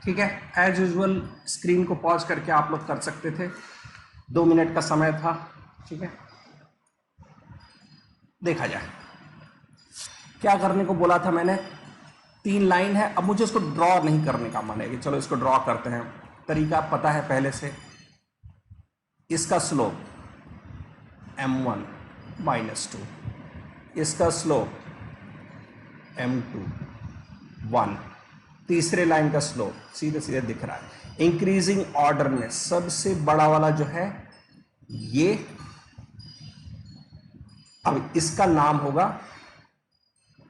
ठीक है, as usual screen को पॉज करके आप लोग कर सकते थे, 2 मिनट का समय था। ठीक है, देखा जाए क्या करने को बोला था मैंने। 3 लाइन है, अब मुझे इसको ड्रॉ नहीं करने का मन है कि चलो इसको ड्रॉ करते हैं। तरीका पता है पहले से। इसका स्लोप m1 -2, इसका स्लोप m2 1, तीसरे लाइन का स्लोप सीधे सीधे दिख रहा है। इंक्रीजिंग ऑर्डर में सबसे बड़ा वाला जो है ये, अब इसका नाम होगा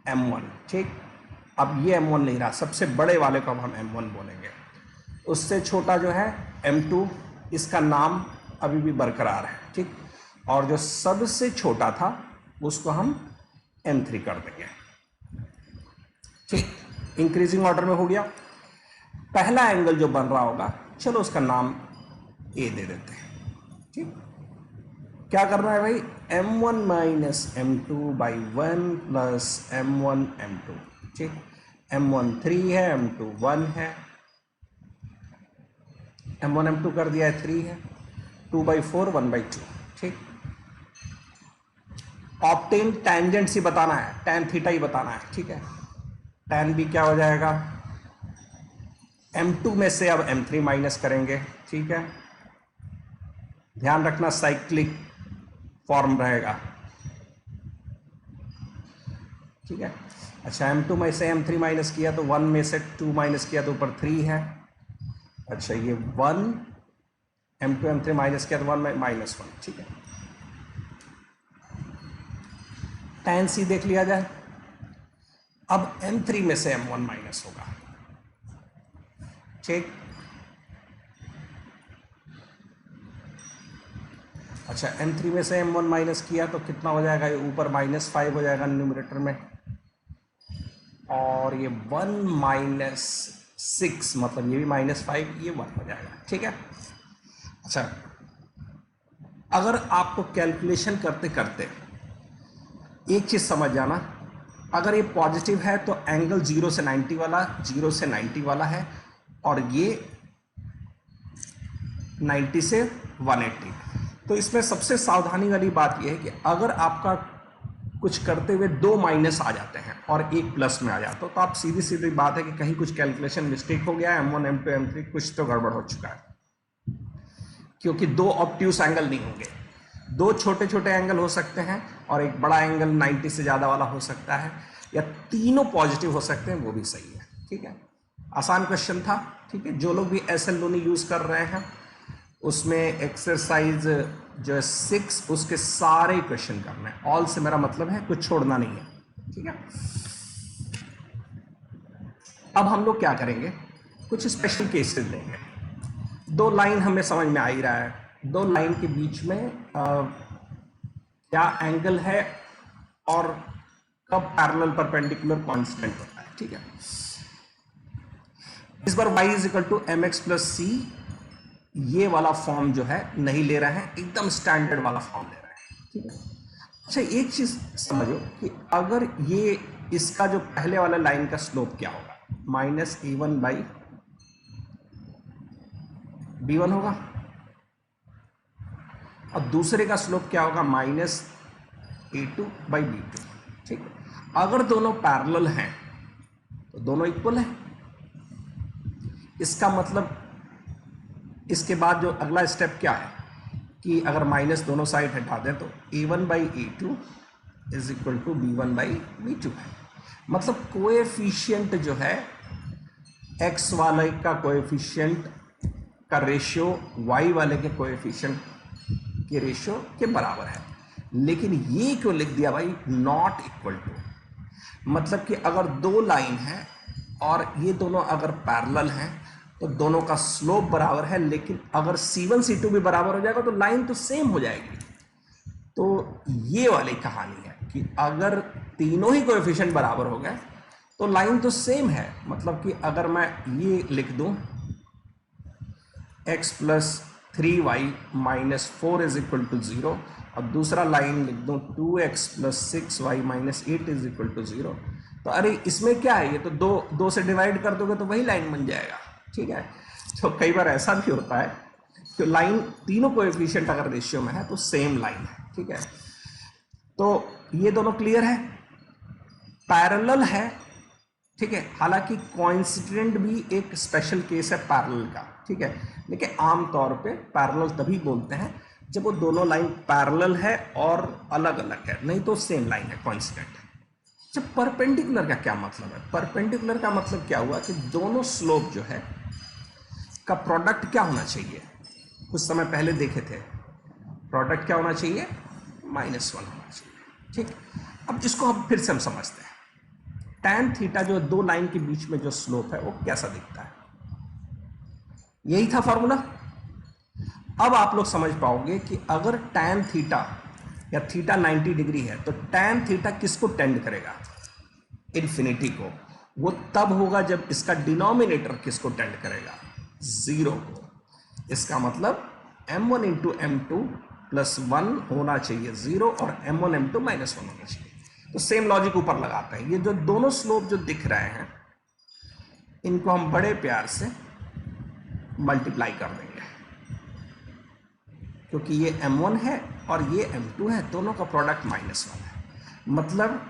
m1। ठीक, अब ये m1 नहीं रहा, सबसे बड़े वाले को अब हम m1 बोलेंगे। उससे छोटा जो है m2, इसका नाम अभी भी बरकरार है। ठीक, और जो सबसे छोटा था उसको हम m3 कर देंगे। ठीक, इंक्रीजिंग ऑर्डर में हो गया। पहला एंगल जो बन रहा होगा, चलो उसका नाम a दे देते हैं। ठीक, क्या करना है भाई, m1 - m2/1 plus m1 m2। ठीक, m1 3 है, m2 1 है, m1 m2 कर दिया है 3 है, 2/4 1/2। ठीक, ऑब्टेन टेंजेंट ही बताना है, tan थीटा ही बताना है। ठीक है, tan भी क्या हो जाएगा, m2 में से अब m3 माइनस करेंगे। ठीक है, ध्यान रखना साइक्लिक फॉर्म रहेगा। ठीक है, अच्छा m2 में से m3 माइनस किया तो 1 में से 2 माइनस किया तो ऊपर 3 है। अच्छा ये 1, m2 m3 माइनस किया तो 1 में -1। ठीक है, tan c देख लिया जाए। अब m3 में से m1 माइनस होगा। ठीक, अच्छा m3 में से m1 माइनस किया तो कितना हो जाएगा, ये ऊपर -5 हो जाएगा न्यूमरेटर में, और ये 1 - 6 मतलब ये भी -5, ये 1 हो जाएगा। ठीक है, अच्छा अगर आपको कैलकुलेशन करते करते एक चीज समझ जाना, अगर ये पॉजिटिव है तो एंगल 0 से 90 वाला, 0 से 90 वाला है, और ये 90 से 180। तो इसमें सबसे सावधानी वाली बात यह है कि अगर आपका कुछ करते हुए 2 माइनस आ जाते हैं और 1 प्लस में आ जाता तो आप सीधी सीधी बात है कि कहीं कुछ कैलकुलेशन मिस्टेक हो गया है, m1 m2 m3 कुछ तो गड़बड़ हो चुका है, क्योंकि 2 ऑब्ट्यूस एंगल नहीं होंगे, 2 छोटे छोटे एंगल हो सकते हैं और एक बड़ा एंगल 90 से ज्यादा वाला हो सकता है, या तीनों पॉजिटिव हो सकते हैं, वो भी सही है। ठीक है, आसान क्वेश्चन था। ठीक है, जो लोग भी SL लोनी यूज कर रहे हैं उसमें एक्सरसाइज जो है 6 उसके सारे क्वेश्चन करने हैं। ऑल से मेरा मतलब है कुछ छोड़ना नहीं है। ठीक है, अब हम लोग क्या करेंगे, कुछ स्पेशल केसेस लेंगे। 2 लाइन हमें समझ में आ ही रहा है, 2 लाइन के बीच में क्या एंगल है और कब पैरेलल परपेंडिकुलर कांस्टेंट होता है। ठीक है, इस बार y = mx + c ये वाला फॉर्म जो है नहीं ले रहे हैं, एकदम स्टैंडर्ड वाला फॉर्म ले रहे हैं। ठीक है, अच्छा एक चीज समझो कि अगर ये इसका जो पहले वाला लाइन का स्लोप क्या होगा, -a1/b1 होगा, और दूसरे का स्लोप क्या होगा, -a2/b2। ठीक है, अगर दोनों पैरेलल हैं तो दोनों इक्वल हैं। इसका मतलब इसके बाद जो अगला स्टेप क्या है कि अगर माइनस दोनों साइड हटा दें तो a1/a2 = b1/b2 है। मतलब कोएफिशिएंट जो है x वाले का कोएफिशिएंट का रेशियो y वाले के कोएफिशिएंट के रेशियो के बराबर है। लेकिन ये क्यों लिख दिया भाई, नॉट इक्वल टू, मतलब कि अगर 2 लाइन है और ये दोनों अगर पैरेलल हैं तो दोनों का स्लोप बराबर है, लेकिन अगर c1 c2 भी बराबर हो जाएगा तो लाइन तो सेम हो जाएगी। तो ये वाली कहानी है कि अगर तीनों ही कोएफिशिएंट बराबर हो गए तो लाइन तो सेम है। मतलब कि अगर मैं ये लिख दूं x + 3y - 4 = 0 और दूसरा लाइन लिख दूं 2x + 6y - 8 = 0, तो अरे इसमें क्या है, ये तो 2 से डिवाइड कर दोगे तो वही लाइन बन जाएगा। ठीक है। तो कई बार ऐसा भी होता है कि लाइन तीनों कोएफिशिएंट अगर रेशियो में है तो सेम लाइन है, ठीक है। तो ये दोनों क्लियर है, पैरेलल है, ठीक है। हालांकि कोइंसिडेंट भी एक स्पेशल केस है पैरेलल का, ठीक है, लेकिन आमतौर पे पैरेलल तभी बोलते हैं जब वो दोनों लाइन पैरेलल है और अलग अलग है, नहीं तो सेम लाइन है, कोइंसिडेंट है। जब परपेंडिकुलर का क्या मतलब है? परपेंडिकुलर का मतलब क्या हुआ कि दोनों स्लोप जो है का प्रोडक्ट क्या होना चाहिए, कुछ समय पहले देखे थे, प्रोडक्ट क्या होना चाहिए, -1 होना चाहिए, ठीक। अब इसको हम फिर से हम समझते हैं, tan थीटा जो दो लाइन के बीच में जो स्लोप है वो कैसा दिखता है, यही था फॉर्मूला। अब आप लोग समझ पाओगे कि अगर tan थीटा या थीटा 90 डिग्री है तो tan थीटा किसको टेंड करेगा, इन्फिनिटी को। वो तब होगा जब इसका डिनोमिनेटर किसको टेंड करेगा, 0 को। इसका मतलब m1 इंटू m2 प्लस 1 होना चाहिए 0 और m1 m2 -1 होना चाहिए। तो सेम लॉजिक ऊपर लगाते हैं, ये जो दोनों स्लोप जो दिख रहे हैं इनको हम बड़े प्यार से मल्टीप्लाई कर देंगे, क्योंकि ये m1 है और ये m2 है, दोनों का प्रोडक्ट -1 है। मतलब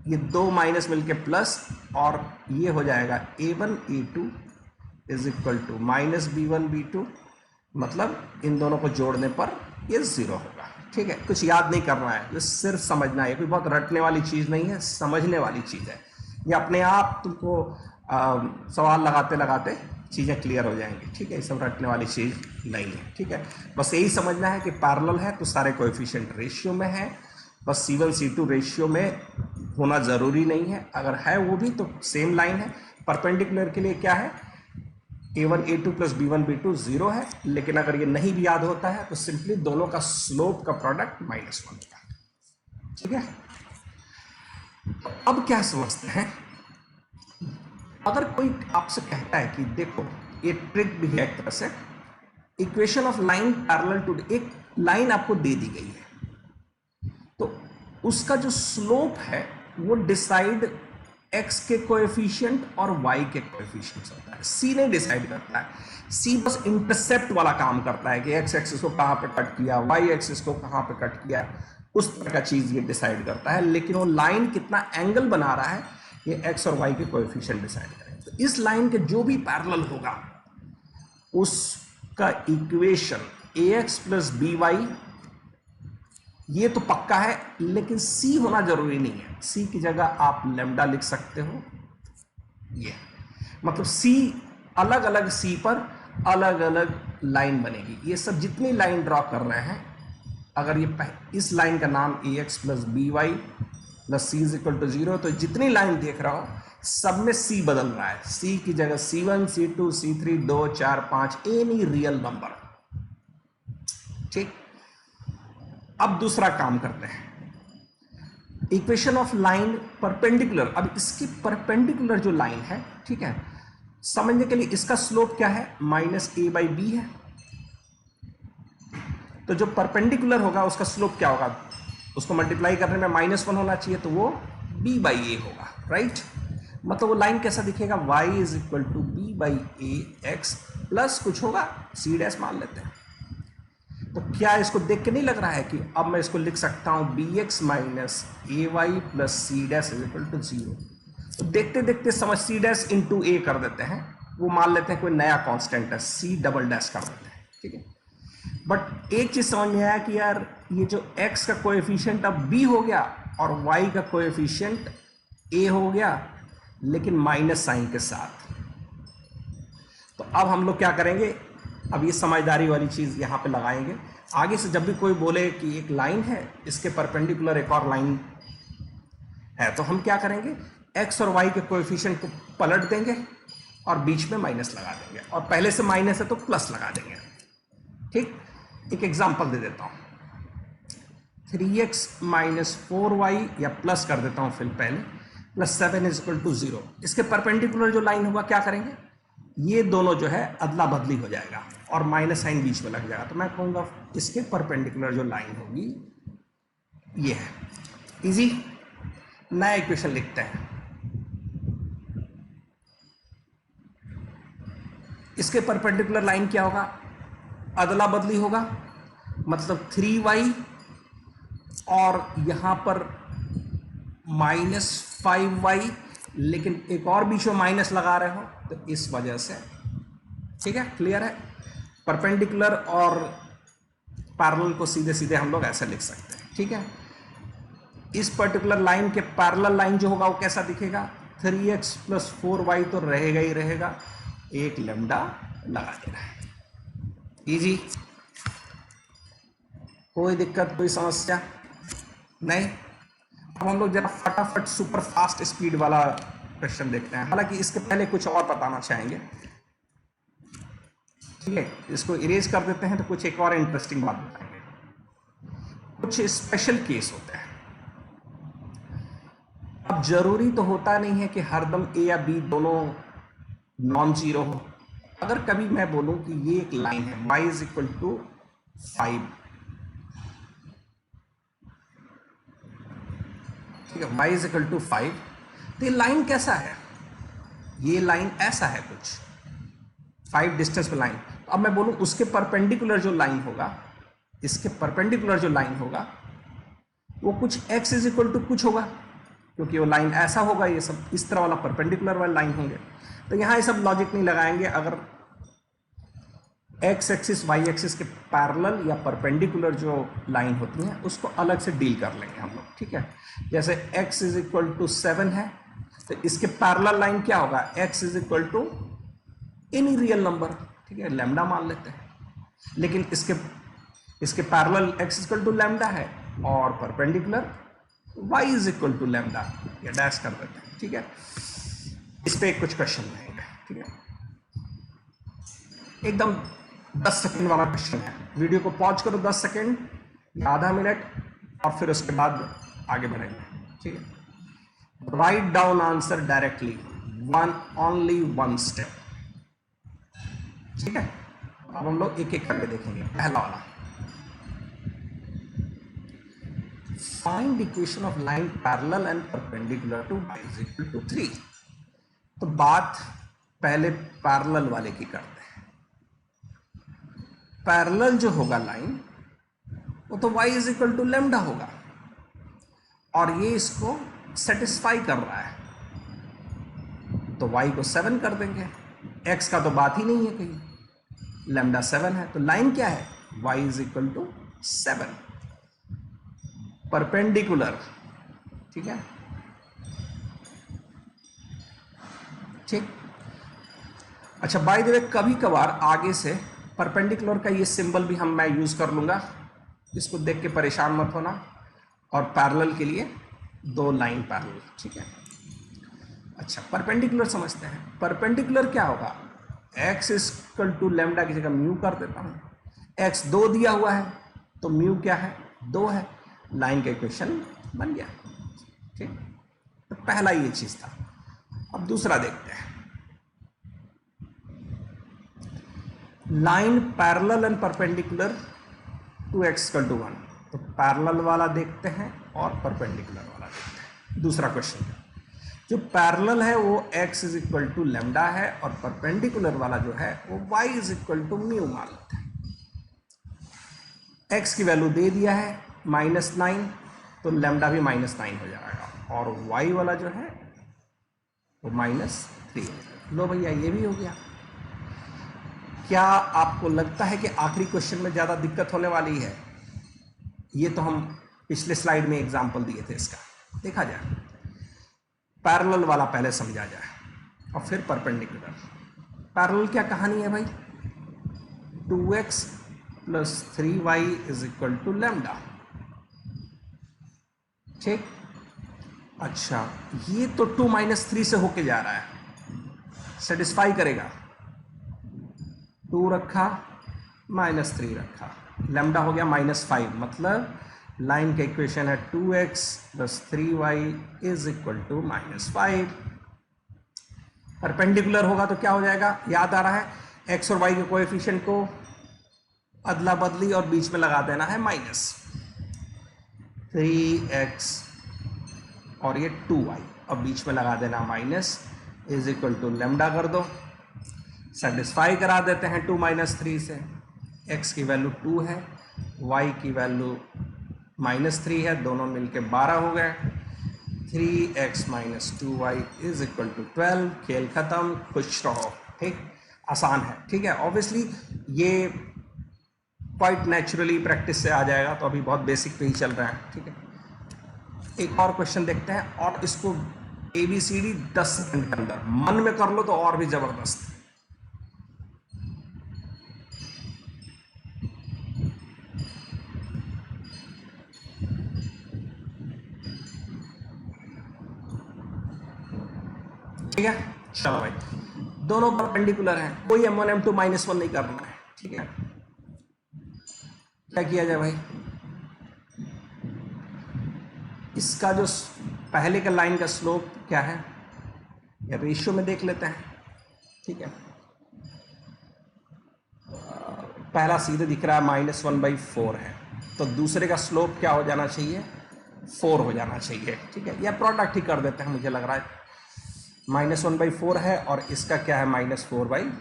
ये दो माइनस मिलके प्लस, और ये हो जाएगा a1 a2 is equal to -b1 b2। मतलब इन दोनों को जोड़ने पर ये 0 होगा, ठीक है। कुछ याद नहीं करना है, ये सिर्फ समझना है, कोई बहुत रटने वाली चीज़ नहीं है, समझने वाली चीज़ है। ये अपने आप तुमको सवाल लगाते लगाते चीज़ें क्लियर हो जाएंगी, ठीक है। ये सब रटने वाली चीज़ नहीं है, ठीक है। बस यही समझना है कि पैरेलल है तो सारे कोएफिशिएंट रेशियो में है, बस C1 C2 रेशियो में होना ज़रूरी नहीं है, अगर है वो भी तो सेम लाइन है। परपेंडिकुलर के लिए क्या है, a1 a2 plus b1 b2 0 है, लेकिन अगर ये नहीं भी याद होता है तो सिंपली दोनों का स्लोप का प्रोडक्ट -1 होगा, ठीक है। अब क्या समझते हैं, अगर कोई आपसे कहता है कि देखो ये ट्रिक भी है एक तरह से, equation of line parallel to, एक लाइन आपको दे दी गई है तो उसका जो स्लोप है वो डिसाइड x के कोएफिशिएंट और y के कोएफिशिएंट्स होता है, c नहीं डिसाइड करता है। c बस इंटरसेप्ट वाला काम करता है कि x एक्सिस को कहां पे कट किया, y एक्सिस को कहां पे कट किया, उस तरह का चीज ये डिसाइड करता है। लेकिन वो लाइन कितना एंगल बना रहा है ये x और y के कोएफिशिएंट डिसाइड करेंगे। तो इस लाइन के जो भी पैरेलल होगा उसका इक्वेशन ax प्लस by ये तो पक्का है, लेकिन c होना जरूरी नहीं है। c की जगह आप लैम्डा लिख सकते हो, ये मतलब c अलग अलग c पर अलग अलग लाइन बनेगी। ये सब जितनी लाइन ड्रॉ कर रहे हैं, अगर ये इस लाइन का नाम ax plus by plus c is equal to 0, तो जितनी लाइन देख रहा हो सब में c बदल रहा है। c की जगह c1 c2 c3 2 4 5 any real number, ठीक। अब दूसरा काम करते हैं, इक्वेशन ऑफ लाइन परपेंडिकुलर। अब इसकी परपेंडिकुलर जो लाइन है, ठीक है, समझने के लिए इसका स्लोप क्या है, -a/b है। तो जो परपेंडिकुलर होगा उसका स्लोप क्या होगा, उसको मल्टीप्लाई करने में -1 होना चाहिए, तो वो b/a होगा, राइट। मतलब वो लाइन कैसा दिखेगा, y is equal to b/a x plus कुछ होगा c' मान लेते हैं। तो क्या इसको देख के नहीं लग रहा है कि अब मैं इसको लिख सकता हूं bx minus ay plus c' is equal to 0। तो देखते देखते समझ c' इंटू a कर देते हैं, वो मान लेते हैं कोई नया कांस्टेंट है, c डबल डैश कर देते हैं, ठीक है। बट एक चीज समझ में आया कि यार ये जो x का कोएफिशिएंट अब b हो गया और y का कोएफिशिएंट a हो गया, लेकिन माइनस साइन के साथ। तो अब हम लोग क्या करेंगे, अब ये समझदारी वाली चीज यहां पे लगाएंगे। आगे से जब भी कोई बोले कि एक लाइन है, इसके परपेंडिकुलर एक और लाइन है, तो हम क्या करेंगे, x और y के कोएफिशिएंट को पलट देंगे और बीच में माइनस लगा देंगे, और पहले से माइनस है तो प्लस लगा देंगे, ठीक। एक एग्जांपल दे देता हूं, 3x माइनस 4y, या प्लस कर देता हूं फिर पहले, प्लस 7 इज इक्वल टू 0। इसके परपेंडिकुलर जो लाइन होगा क्या करेंगे, ये दोनों जो है अदला बदली हो जाएगा और माइनस साइन बीच में लग जाएगा। तो मैं कहूंगा इसके परपेंडिकुलर जो लाइन होगी ये है। इजी। नया इक्वेशन लिखते हैं, इसके परपेंडिकुलर लाइन क्या होगा, अदला बदली होगा, मतलब 3y और यहां पर -5y, लेकिन एक और बीच में माइनस लगा रहे हो तो इस वजह से, ठीक है, क्लियर है। परपेंडिकुलर और पैरेलल को सीधे सीधे हम लोग ऐसे लिख सकते हैं, ठीक है। इस पर्टिकुलर लाइन के पैरेलल लाइन जो होगा वो कैसा दिखेगा, 3x + 4y तो रहेगा ही रहेगा, एक लैम्डा लगा देना है। इजी, कोई दिक्कत कोई समस्या नहीं। अब हम लोग जरा फटाफट सुपर फास्ट स्पीड वाला क्वेश्चन देखते हैं। हालांकि इसके पहले कुछ और बताना चाहेंगे, ठीक है। इसको इरेज कर देते हैं तो कुछ एक और इंटरेस्टिंग बात बताएंगे। कुछ स्पेशल केस होते हैं। अब जरूरी तो होता नहीं है कि हरदम ए या बी दोनों नॉन जीरो हो। अगर कभी मैं बोलूं कि ये एक लाइन है y = 5, ठीक है, y = 5, तो ये लाइन कैसा है, ये लाइन ऐसा है कुछ 5 डिस्टेंस पे लाइन। तो अब मैं बोलूं उसके परपेंडिकुलर जो लाइन होगा, इसके परपेंडिकुलर जो लाइन होगा वो कुछ x = कुछ होगा, क्योंकि वो लाइन ऐसा होगा, ये सब इस तरह वाला परपेंडिकुलर वाला लाइन होंगे। तो यहां ये सब लॉजिक नहीं लगाएंगे। अगर x एक्सिस y एक्सिस के पैरेलल या परपेंडिकुलर जो लाइन होती है उसको अलग से डील कर लेंगे हम लोग, ठीक है। जैसे x = 7 है तो इसके पैरेलल लाइन क्या होगा, x = एनी रियल नंबर, ठीक है, लैम्डा मान लेते हैं। लेकिन इसके पैरेलल x = लैम्डा है और परपेंडिकुलर y = लैम्डा, या डैश कर देते हैं, ठीक है। इस पे कुछ क्वेश्चन रहेंगे, ठीक है। एकदम 10 सेकंड वाला क्वेश्चन है। वीडियो को पॉज करो 10 सेकंड या आधा मिनट और फिर उसके बाद आगे बढ़ेंगे, ठीक है। Write down answer directly, only one step, ठीक है। अब हम लोग एक एक करके देखेंगे। पहला वाला, find equation of line parallel and perpendicular to y = 3। तो बात पहले पैरेलल वाले की करते हैं। पैरेलल जो होगा लाइन वो तो y = लैम्डा होगा और ये इसको सेटिस्फाई कर रहा है, तो y को 7 कर देंगे। x का तो बात ही नहीं है कहीं, लैम्डा 7 है, तो लाइन क्या है, y = 7, परपेंडिकुलर, ठीक है, ठीक। अच्छा, बाय द वे कभी कभार आगे से परपेंडिकुलर का ये सिंबल भी मैं यूज कर लूंगा, इसको देख के परेशान मत होना। और पैरेलल के लिए 2 लाइन पैरेलल, ठीक है। अच्छा, परपेंडिकुलर समझते हैं। परपेंडिकुलर क्या होगा, x = लैम्डा की जगह म्यू कर देता हूं। x 2 दिया हुआ है तो म्यू क्या है, 2 है, लाइन का इक्वेशन बन गया, ठीक। तो पहला ये चीज था। अब दूसरा देखते हैं, line parallel and perpendicular to x = 1। तो पैरेलल वाला देखते हैं और परपेंडिकुलर वाला देखते हैं। दूसरा क्वेश्चन, जो पैरेलल है वो x = लैम्डा है और परपेंडिकुलर वाला जो है वो y = म्यू मान लेते हैं। x की वैल्यू दे दिया है -9, तो लैम्डा भी -9 हो जाएगा और y वाला जो है वो -3। लो भैया, ये भी हो गया। क्या आपको लगता है कि आखिरी क्वेश्चन में ज्यादा दिक्कत होने वाली है? ये तो हम पिछले स्लाइड में एग्जांपल दिए थे, इसका देखा जाए। पैरेलल वाला पहले समझा जाए और फिर परपेंडिकुलर। पैरेलल क्या कहानी है भाई, 2x + 3y = लैम्डा, ठीक। अच्छा, ये तो 2 - 3 से होके जा रहा है, सेटिस्फाई करेगा। 2 रखा, -3 रखा, लैम्डा हो गया -5, मतलब लाइन का इक्वेशन है 2x + 3y = -5। परपेंडिकुलर होगा तो क्या हो जाएगा, याद आ रहा है, x और y के कोएफिशिएंट को अदला बदली और बीच में लगा देना है -3x और ये 2y और बीच में लगा देना माइनस, = लैम्डा कर दो। सेटिस्फाई करा देते हैं 2 माइनस 3 से। x की वैल्यू 2 है, y की वैल्यू -3 है, दोनों मिलके 12 हो गए। 3x minus 2y is equal to 12। खेल खत्म, खुश रहो। ठीक, आसान है। ठीक है, ऑब्वियसली ये क्वाइट नेचुरली प्रैक्टिस से आ जाएगा, तो अभी बहुत बेसिक पे ही चल रहा है। ठीक है, एक और क्वेश्चन देखते हैं, और इसको ABCD 10 सेकंड के अंदर मन में कर लो तो और भी जबरदस्त। ठीक है, चलो भाई, दोनों परपेंडिकुलर हैं, कोई M1 M2 -1 नहीं करना है। ठीक है, क्या किया जाए भाई, इसका जो पहले का लाइन का स्लोप क्या है, या रेशियो में देख लेते हैं। ठीक है, पहला सीधे दिख रहा है -1/4 है, तो दूसरे का स्लोप क्या हो जाना चाहिए, 4 हो जाना चाहिए। ठीक है, या प्रोडक्ट ही कर देते हैं, मुझे लग रहा है -1/4 है, और इसका क्या है -4/k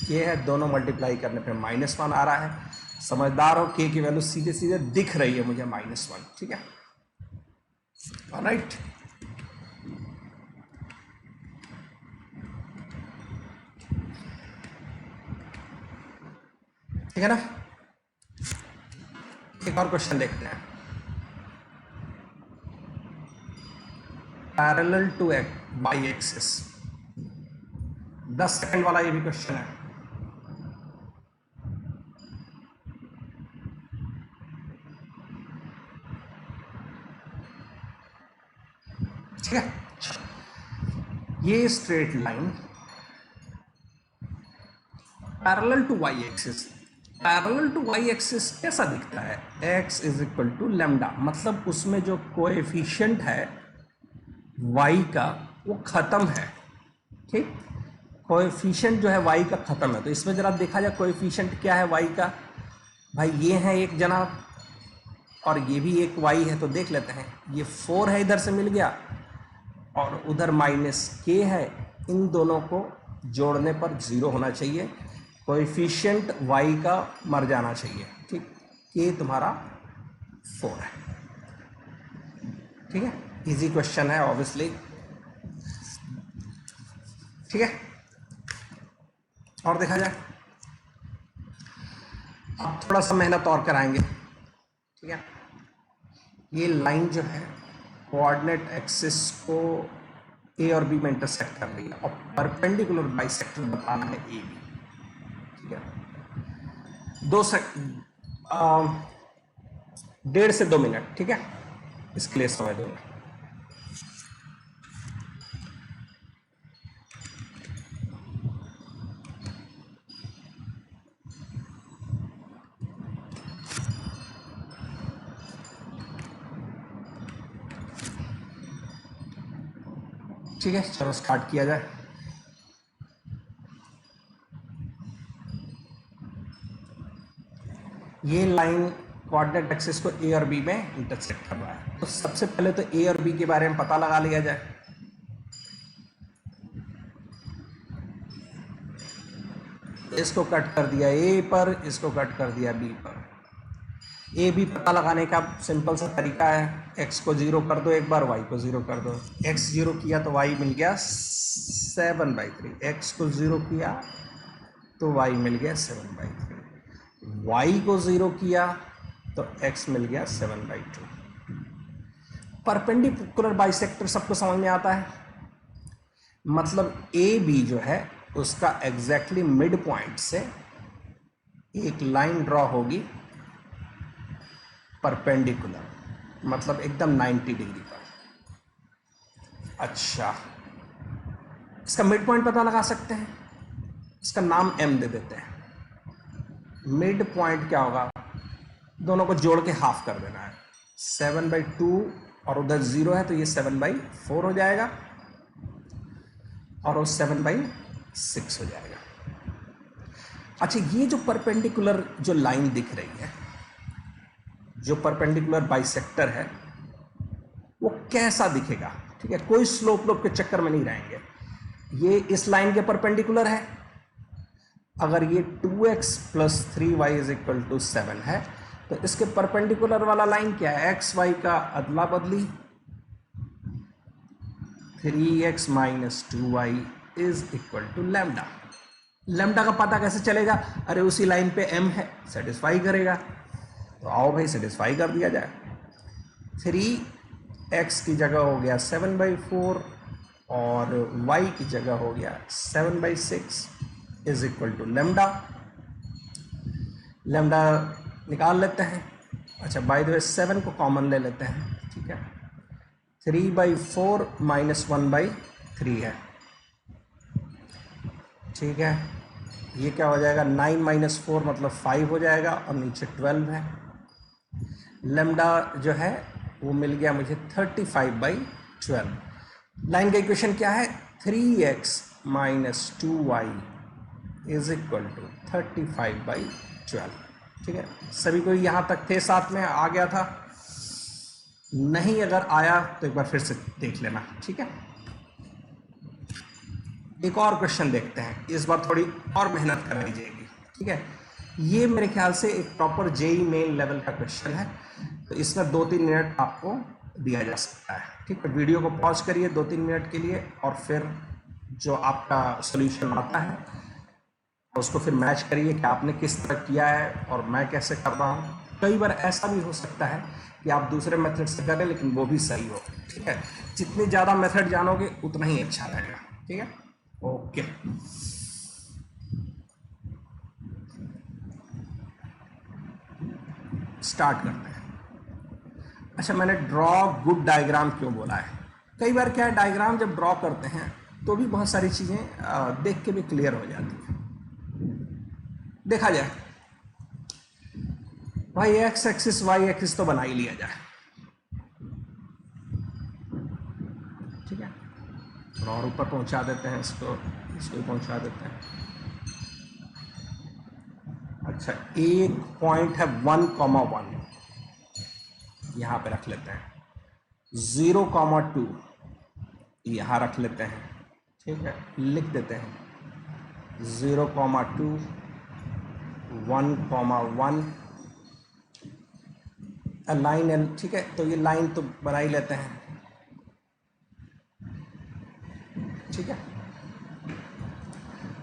है, दोनों मल्टीप्लाई करने पे -1 आ रहा है। समझदार हो, k की वैल्यू सीधे सीधे दिख रही है मुझे -1। ठीक है, ऑलराइट। ठीक है ना, एक और क्वेश्चन देखते हैं। Parallel to y axis, 10 second वाला ये भी क्वेश्चन है। ठीक है, ये straight line parallel to y axis, parallel to y axis कैसा दिखता है, x is equal to lambda, मतलब उसमें जो कोएफिशिएंट है y का वो खत्म है। ठीक, कोएफिशिएंट जो है y का खत्म है, तो इसमें जरा देखा जाए कोएफिशिएंट क्या है y का। भाई ये है एक जना, और ये भी एक y है, तो देख लेते हैं। ये 4 है, इधर से मिल गया, और उधर -k है, इन दोनों को जोड़ने पर 0 होना चाहिए, कोएफिशिएंट y का मर जाना चाहिए। ठीक, k तुम्हारा 4 है। ठीक है, इजी क्वेश्चन है ऑब्वियसली। ठीक है, और देखा जाए, अब थोड़ा सा मेहनत और कराएंगे। ठीक है, ये लाइन जो है कोऑर्डिनेट एक्सिस को ए और बी में इंटरसेक्ट कर रही है, और परपेंडिकुलर बाइसेक्टर बताना है ए बी। ठीक है, 1.5 से 2 मिनट। ठीक है, इसके लिए समय दूंगा। ठीक है, चलो स्टार्ट किया जाए। ये लाइन कोऑर्डिनेट एक्सिस को ए और बी में इंटरसेक्ट कर रहा है, तो सबसे पहले तो ए और बी के बारे में पता लगा लिया जाए। इसको कट कर दिया ए पर, इसको कट कर दिया बी पर। ए बी पता लगाने का सिंपल सा तरीका है, x को 0 कर दो एक बार, y को 0 कर दो। x 0 किया तो y मिल गया 7/3, x को 0 किया तो y मिल गया 7/3, y को 0 किया तो x मिल गया 7/2। परपेंडिकुलर बाइसेक्टर सबको समझ में आता है, मतलब ए बी जो है उसका एग्जैक्टली मिड पॉइंट से एक लाइन ड्रॉ होगी परपेंडिकुलर, मतलब एकदम 90 डिग्री पर। अच्छा, इसका मिड पॉइंट पता लगा सकते हैं, इसका नाम m दे देते हैं। मिड पॉइंट क्या होगा, दोनों को जोड़ के हाफ कर देना है, 7/2 और उधर 0 है तो ये 7/4 हो जाएगा, और वो 7/6 हो जाएगा। अच्छा, ये जो परपेंडिकुलर जो लाइन दिख रही है, जो परपेंडिकुलर बाइसेक्टर है, वो कैसा दिखेगा। ठीक है, कोई स्लोप लोप के चक्कर में नहीं रहेंगे, ये इस लाइन के परपेंडिकुलर है। अगर ये 2x plus 3y is equal to 7 है तो इसके परपेंडिकुलर वाला लाइन क्या है, एक्स वाई का अदला बदली, 3x minus 2y is equal to lambda. Lambda का पता कैसे चलेगा, अरे उसी लाइन पे m है, सेटिस्फाई करेगा। तो आओ भाई सेटिस्फाई कर दिया जाए। 3x की जगह हो गया 7/4 और y की जगह हो गया 7/6 is equal to lambda. Lambda निकाल लेते हैं। अच्छा बाय द वे 7 को कॉमन ले लेते हैं, ठीक है। 3/4 माइनस 1/3 है, ठीक है। ये क्या हो जाएगा, 9 माइनस 4 मतलब 5 हो जाएगा और नीचे 12 है। लैम्डा जो है वो मिल गया मुझे 35/12। लाइन का इक्वेशन क्या है, 3x minus 2y is equal to 35/12, ठीक है। सभी कोई यहाँ तक थे, साथ में आ गया था? नहीं अगर आया तो एक बार फिर से देख लेना, ठीक है। एक और क्वेश्चन देखते हैं, इस बार थोड़ी और मेहनत करनी जाएगी, ठीक है। ये मेरे ख्याल से एक प्रॉपर जेई मेन लेवल का क्वेश्चन है, तो इसमें 2-3 मिनट आपको दिया जा सकता है, ठीक है। वीडियो को पॉज करिए 2-3 मिनट के लिए और फिर जो आपका सॉल्यूशन आता है उसको फिर मैच करिए कि आपने किस तरह किया है और मैं कैसे कर रहा हूँ। कई बार ऐसा भी हो सकता है कि आप दूसरे मेथड से करें लेकिन वो भी सही हो, ठीक है। जितने ज़्यादा मेथड जानोगे उतना ही अच्छा रहेगा, ठीक है। ओके, स्टार्ट करते हैं। अच्छा मैंने ड्रॉ गुड डायग्राम क्यों बोला है, कई बार क्या है डायग्राम जब ड्रॉ करते हैं तो भी बहुत सारी चीज़ें देख के भी क्लियर हो जाती हैं। देखा जाए भाई एक्स एक्सिस वाई एक्सिस तो बना ही लिया जाए, ठीक है। थोड़ा और ऊपर पहुंचा देते हैं इसको पहुंचा देते हैं। अच्छा एक पॉइंट है 1,1 यहाँ पे रख लेते हैं, 0,2 यहाँ रख लेते हैं, ठीक है। लिख देते हैं 0,2 1,1 लाइन एल, ठीक है। तो ये लाइन तो बना ही लेते हैं, ठीक है।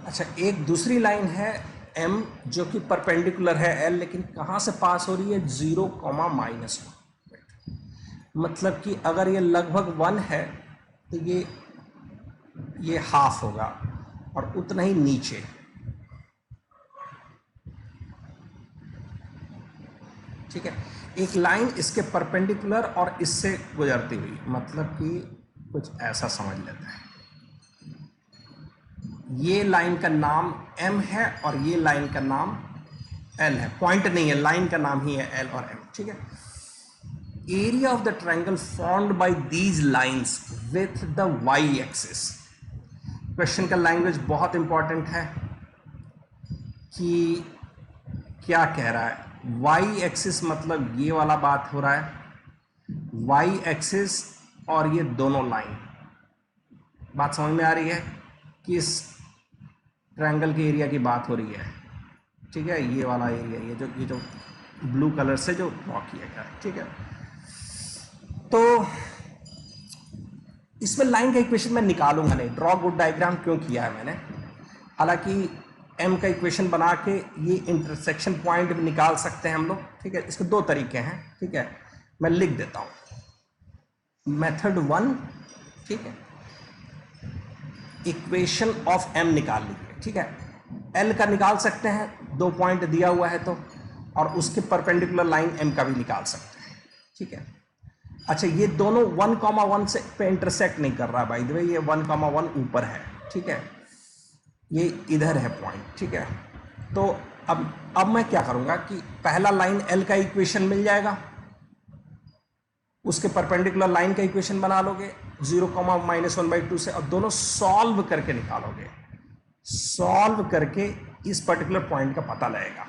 अच्छा एक दूसरी लाइन है m जो कि परपेंडिकुलर है l, लेकिन कहाँ से पास हो रही है, 0,-1, मतलब कि अगर ये लगभग 1 है तो ये हाफ होगा और उतना ही नीचे, ठीक है। एक लाइन इसके परपेंडिकुलर और इससे गुजरती हुई, मतलब कि कुछ ऐसा समझ लेते हैं। ये लाइन का नाम m है और ये लाइन का नाम l है, पॉइंट नहीं है, लाइन का नाम ही है l और m, ठीक है। Area of the triangle formed by these lines with the y axis. Question का लैंग्वेज बहुत इंपॉर्टेंट है कि क्या कह रहा है, y एक्सिस मतलब ये वाला बात हो रहा है, y एक्सिस और ये दोनों लाइन, बात समझ में आ रही है कि इस ट्रायंगल के एरिया की बात हो रही है, ठीक है। ये वाला एरिया, ये जो ब्लू कलर से जो ड्रॉ किया गया, ठीक है। तो इसमें लाइन का इक्वेशन मैं निकालूंगा नहीं, ड्रॉ गुड डायग्राम क्यों किया है मैंने, हालांकि m का इक्वेशन बना के ये इंटरसेक्शन पॉइंट भी निकाल सकते हैं हम लोग, ठीक है। इसके 2 तरीके हैं, ठीक है। मैं लिख देता हूं मेथड 1, ठीक है। इक्वेशन ऑफ m निकाल लीजिए, ठीक है। l का निकाल सकते हैं, 2 पॉइंट दिया हुआ है तो, और उसके परपेंडिकुलर लाइन m का भी निकाल सकते हैं, ठीक है। अच्छा ये दोनों 1,1 से पे इंटरसेक्ट नहीं कर रहा भाई, द वे ये 1,1 ऊपर है, ठीक है। ये इधर है पॉइंट, ठीक है। तो अब मैं क्या करूंगा कि पहला लाइन l का इक्वेशन मिल जाएगा, उसके परपेंडिकुलर लाइन का इक्वेशन बना लोगे 0,-1/2 से, और दोनों सॉल्व करके निकालोगे, सॉल्व करके इस पर्टिकुलर पॉइंट का पता लगेगा,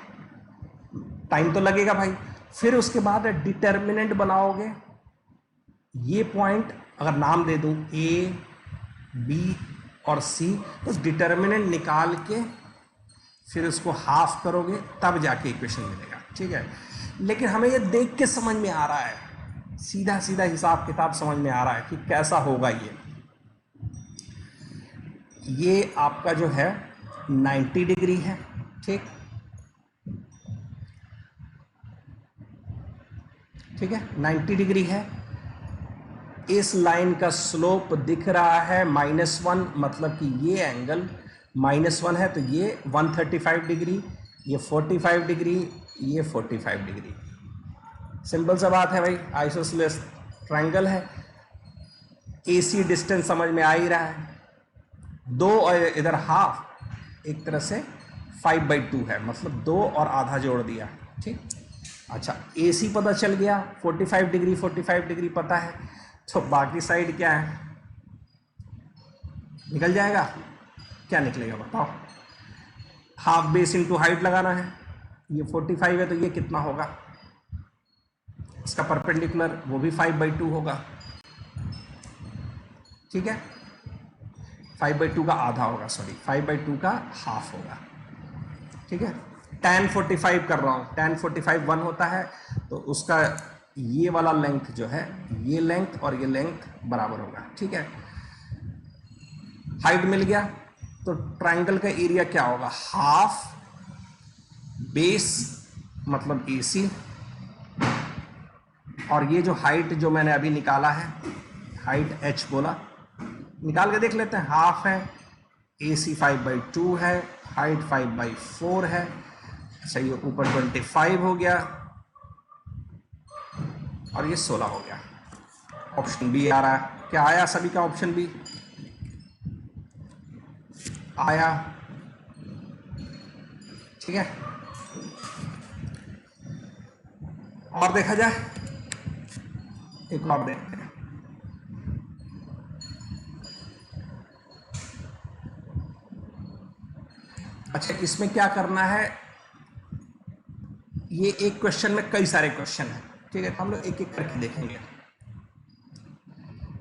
टाइम तो लगेगा भाई। फिर उसके बाद डिटर्मिनेंट बनाओगे, ये पॉइंट अगर नाम दे दूं a b और सी, तो डिटर्मिनेंट निकाल के फिर उसको हाफ करोगे तब जाके इक्वेशन मिलेगा, ठीक है। लेकिन हमें ये देख के समझ में आ रहा है, सीधा सीधा हिसाब किताब समझ में आ रहा है कि कैसा होगा ये आपका जो है 90 डिग्री है, ठीक है, 90 डिग्री है। इस लाइन का स्लोप दिख रहा है -1, मतलब कि ये एंगल -1 है, तो ये 135 डिग्री, ये 45 डिग्री, ये 45 डिग्री। सिंपल सा बात है भाई, आइसोसेलेस ट्रायंगल है, AC डिस्टेंस समझ में आ ही रहा है, 2 और इधर हाफ, एक तरह से 5/2 है, मतलब 2 और आधा जोड़ दिया, ठीक। अच्छा, AC पता चल गया, 45 डिग्री 45 डिग्री पता है, तो बाकी साइड क्या है, निकल जाएगा। क्या निकलेगा बताओ, हाफ बेस इंटू हाइट लगाना है, ये 45 है तो ये कितना होगा, इसका परपेंडिकुलर वो भी 5/2 होगा, ठीक है, 5/2 का आधा होगा, सॉरी 5/2 का हाफ होगा, ठीक है। tan 45 कर रहा हूँ, tan 45 1 होता है, तो उसका ये वाला लेंथ जो है, ये लेंथ और ये लेंथ बराबर होगा, ठीक है। हाइट मिल गया, तो ट्रायंगल का एरिया क्या होगा, हाफ बेस मतलब AC, और ये जो हाइट जो मैंने अभी निकाला है, हाइट h बोला, निकाल के देख लेते हैं। हाफ है, AC 5/2 है, हाइट 5/4 है, अच्छा ये ऊपर 25 हो गया और ये 16 हो गया। ऑप्शन बी आ रहा है, क्या आया सभी का, ऑप्शन बी आया, ठीक है। और देखा जाए, एक और देखते हैं। अच्छा, इसमें क्या करना है, ये एक क्वेश्चन में कई सारे क्वेश्चन हैं, ठीक है, तो हम लोग एक एक करके देखेंगे।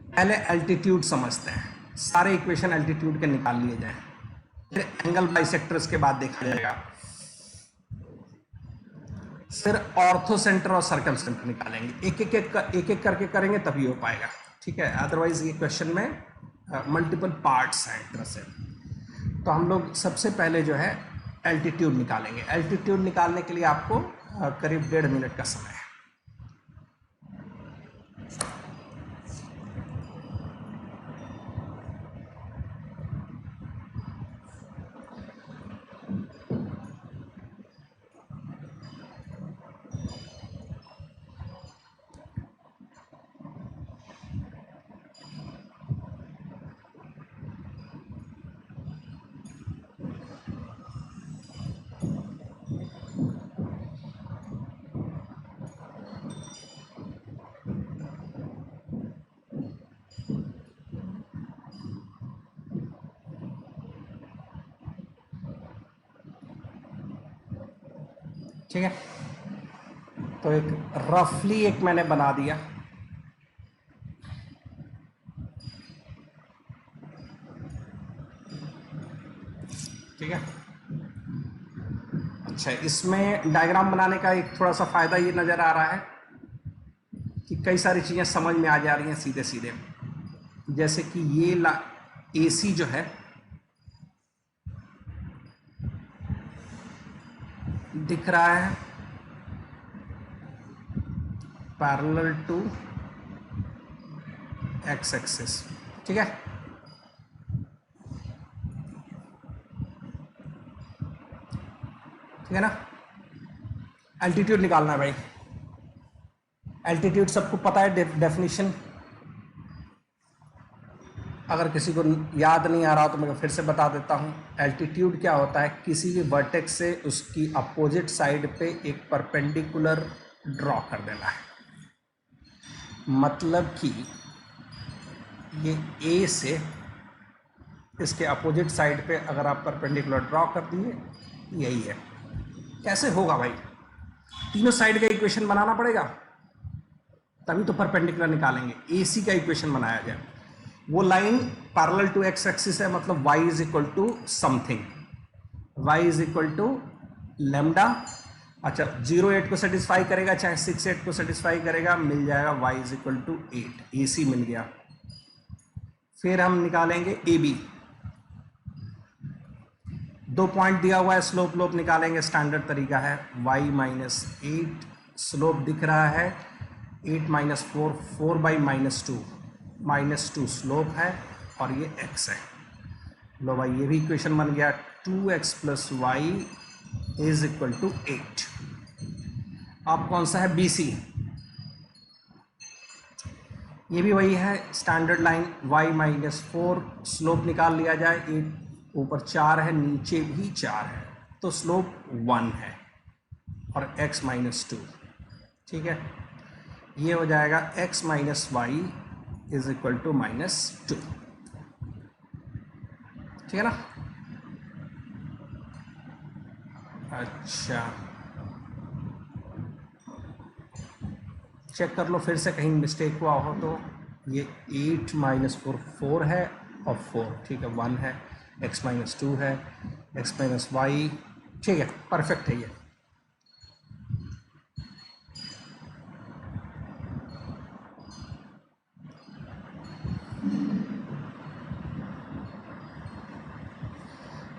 पहले एल्टीट्यूड समझते हैं, सारे इक्वेशन एल्टीट्यूड के निकाल लिए जाएं, फिर एंगल बाइसेक्टर्स के बाद देखा जाएगा, फिर ऑर्थो सेंटर और सर्कल सेंटर निकालेंगे, एक एक करके करेंगे तभी हो पाएगा, ठीक है। अदरवाइज ये क्वेश्चन में मल्टीपल पार्ट्स हैं एक तरह से। तो हम लोग सबसे पहले जो है एल्टीट्यूड निकालेंगे। एल्टीट्यूड निकालने के लिए आपको करीब 1.5 मिनट का समय है। ठीक है, तो एक रफली एक मैंने बना दिया, ठीक है। अच्छा, इसमें डायग्राम बनाने का एक थोड़ा सा फायदा ये नजर आ रहा है कि कई सारी चीजें समझ में आ जा रही हैं सीधे सीधे, जैसे कि ये AC जो है दिख रहा है पैरेलल टू x एक्सिस, ठीक है। ठीक है ना, एल्टीट्यूड निकालना है भाई। एल्टीट्यूड सबको पता है डेफिनेशन, अगर किसी को याद नहीं आ रहा तो मैं फिर से बता देता हूँ। एल्टीट्यूड क्या होता है, किसी भी वर्टेक्स से उसकी अपोजिट साइड पे एक परपेंडिकुलर ड्रॉ कर देना है। मतलब कि ये A से इसके अपोजिट साइड पे अगर आप परपेंडिकुलर ड्रॉ कर दिए, यही है। कैसे होगा भाई, तीनों साइड का इक्वेशन बनाना पड़ेगा तभी तो परपेंडिकुलर निकालेंगे। AC का इक्वेशन बनाया जाए, वो line parallel to x axis है, मतलब y is equal to something, y is equal to lambda. अच्छा 0,8 को सेटिस्फाई करेगा, चाहे 6,8 को सेटिस्फाई करेगा, मिल जाएगा y is equal to 8, AC मिल गया। फिर हम निकालेंगे AB, 2 पॉइंट दिया हुआ है, स्लोप लोप निकालेंगे, स्टैंडर्ड तरीका है। y माइनस 8 स्लोप दिख रहा है, 8 माइनस 4, 4 बाई -2, -2 स्लोप है और ये x है। लो भाई ये भी इक्वेशन बन गया, 2x plus y is equal to 8। अब कौन सा है, BC, ये भी वही है standard line, y minus 4 slope निकाल लिया जाए, 8 ऊपर 4 है, नीचे भी 4 है, तो स्लोप 1 है और x माइनस 2, ठीक है। ये हो जाएगा x minus y is equal to -2, ठीक है ना। अच्छा चेक कर लो फिर से, कहीं मिस्टेक हुआ हो तो। ये 8 माइनस 4 4 है और 4, ठीक है, 1 है, x माइनस 2 है, x माइनस वाई, ठीक है, परफेक्ट है ये।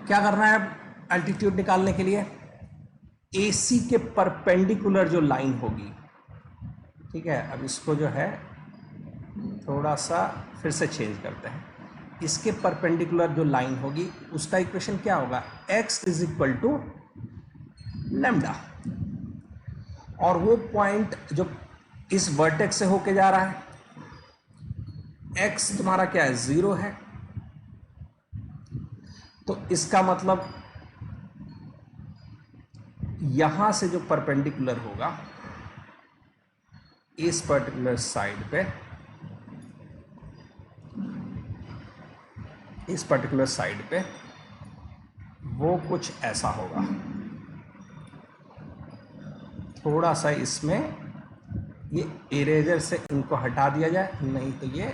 क्या करना है एल्टीट्यूड निकालने के लिए, AC के परपेंडिकुलर जो लाइन होगी, ठीक है। अब इसको जो है थोड़ा सा फिर से चेंज करते हैं, इसके परपेंडिकुलर जो लाइन होगी उसका इक्वेशन क्या होगा, x is equal to lambda, और वो पॉइंट जो इस वर्टेक्स से होके जा रहा है, x तुम्हारा क्या है, 0 है, तो इसका मतलब यहां से जो परपेंडिकुलर होगा इस पर्टिकुलर साइड पे, इस पर्टिकुलर साइड पे वो कुछ ऐसा होगा। थोड़ा सा इसमें ये इरेजर से इनको हटा दिया जाए, नहीं तो ये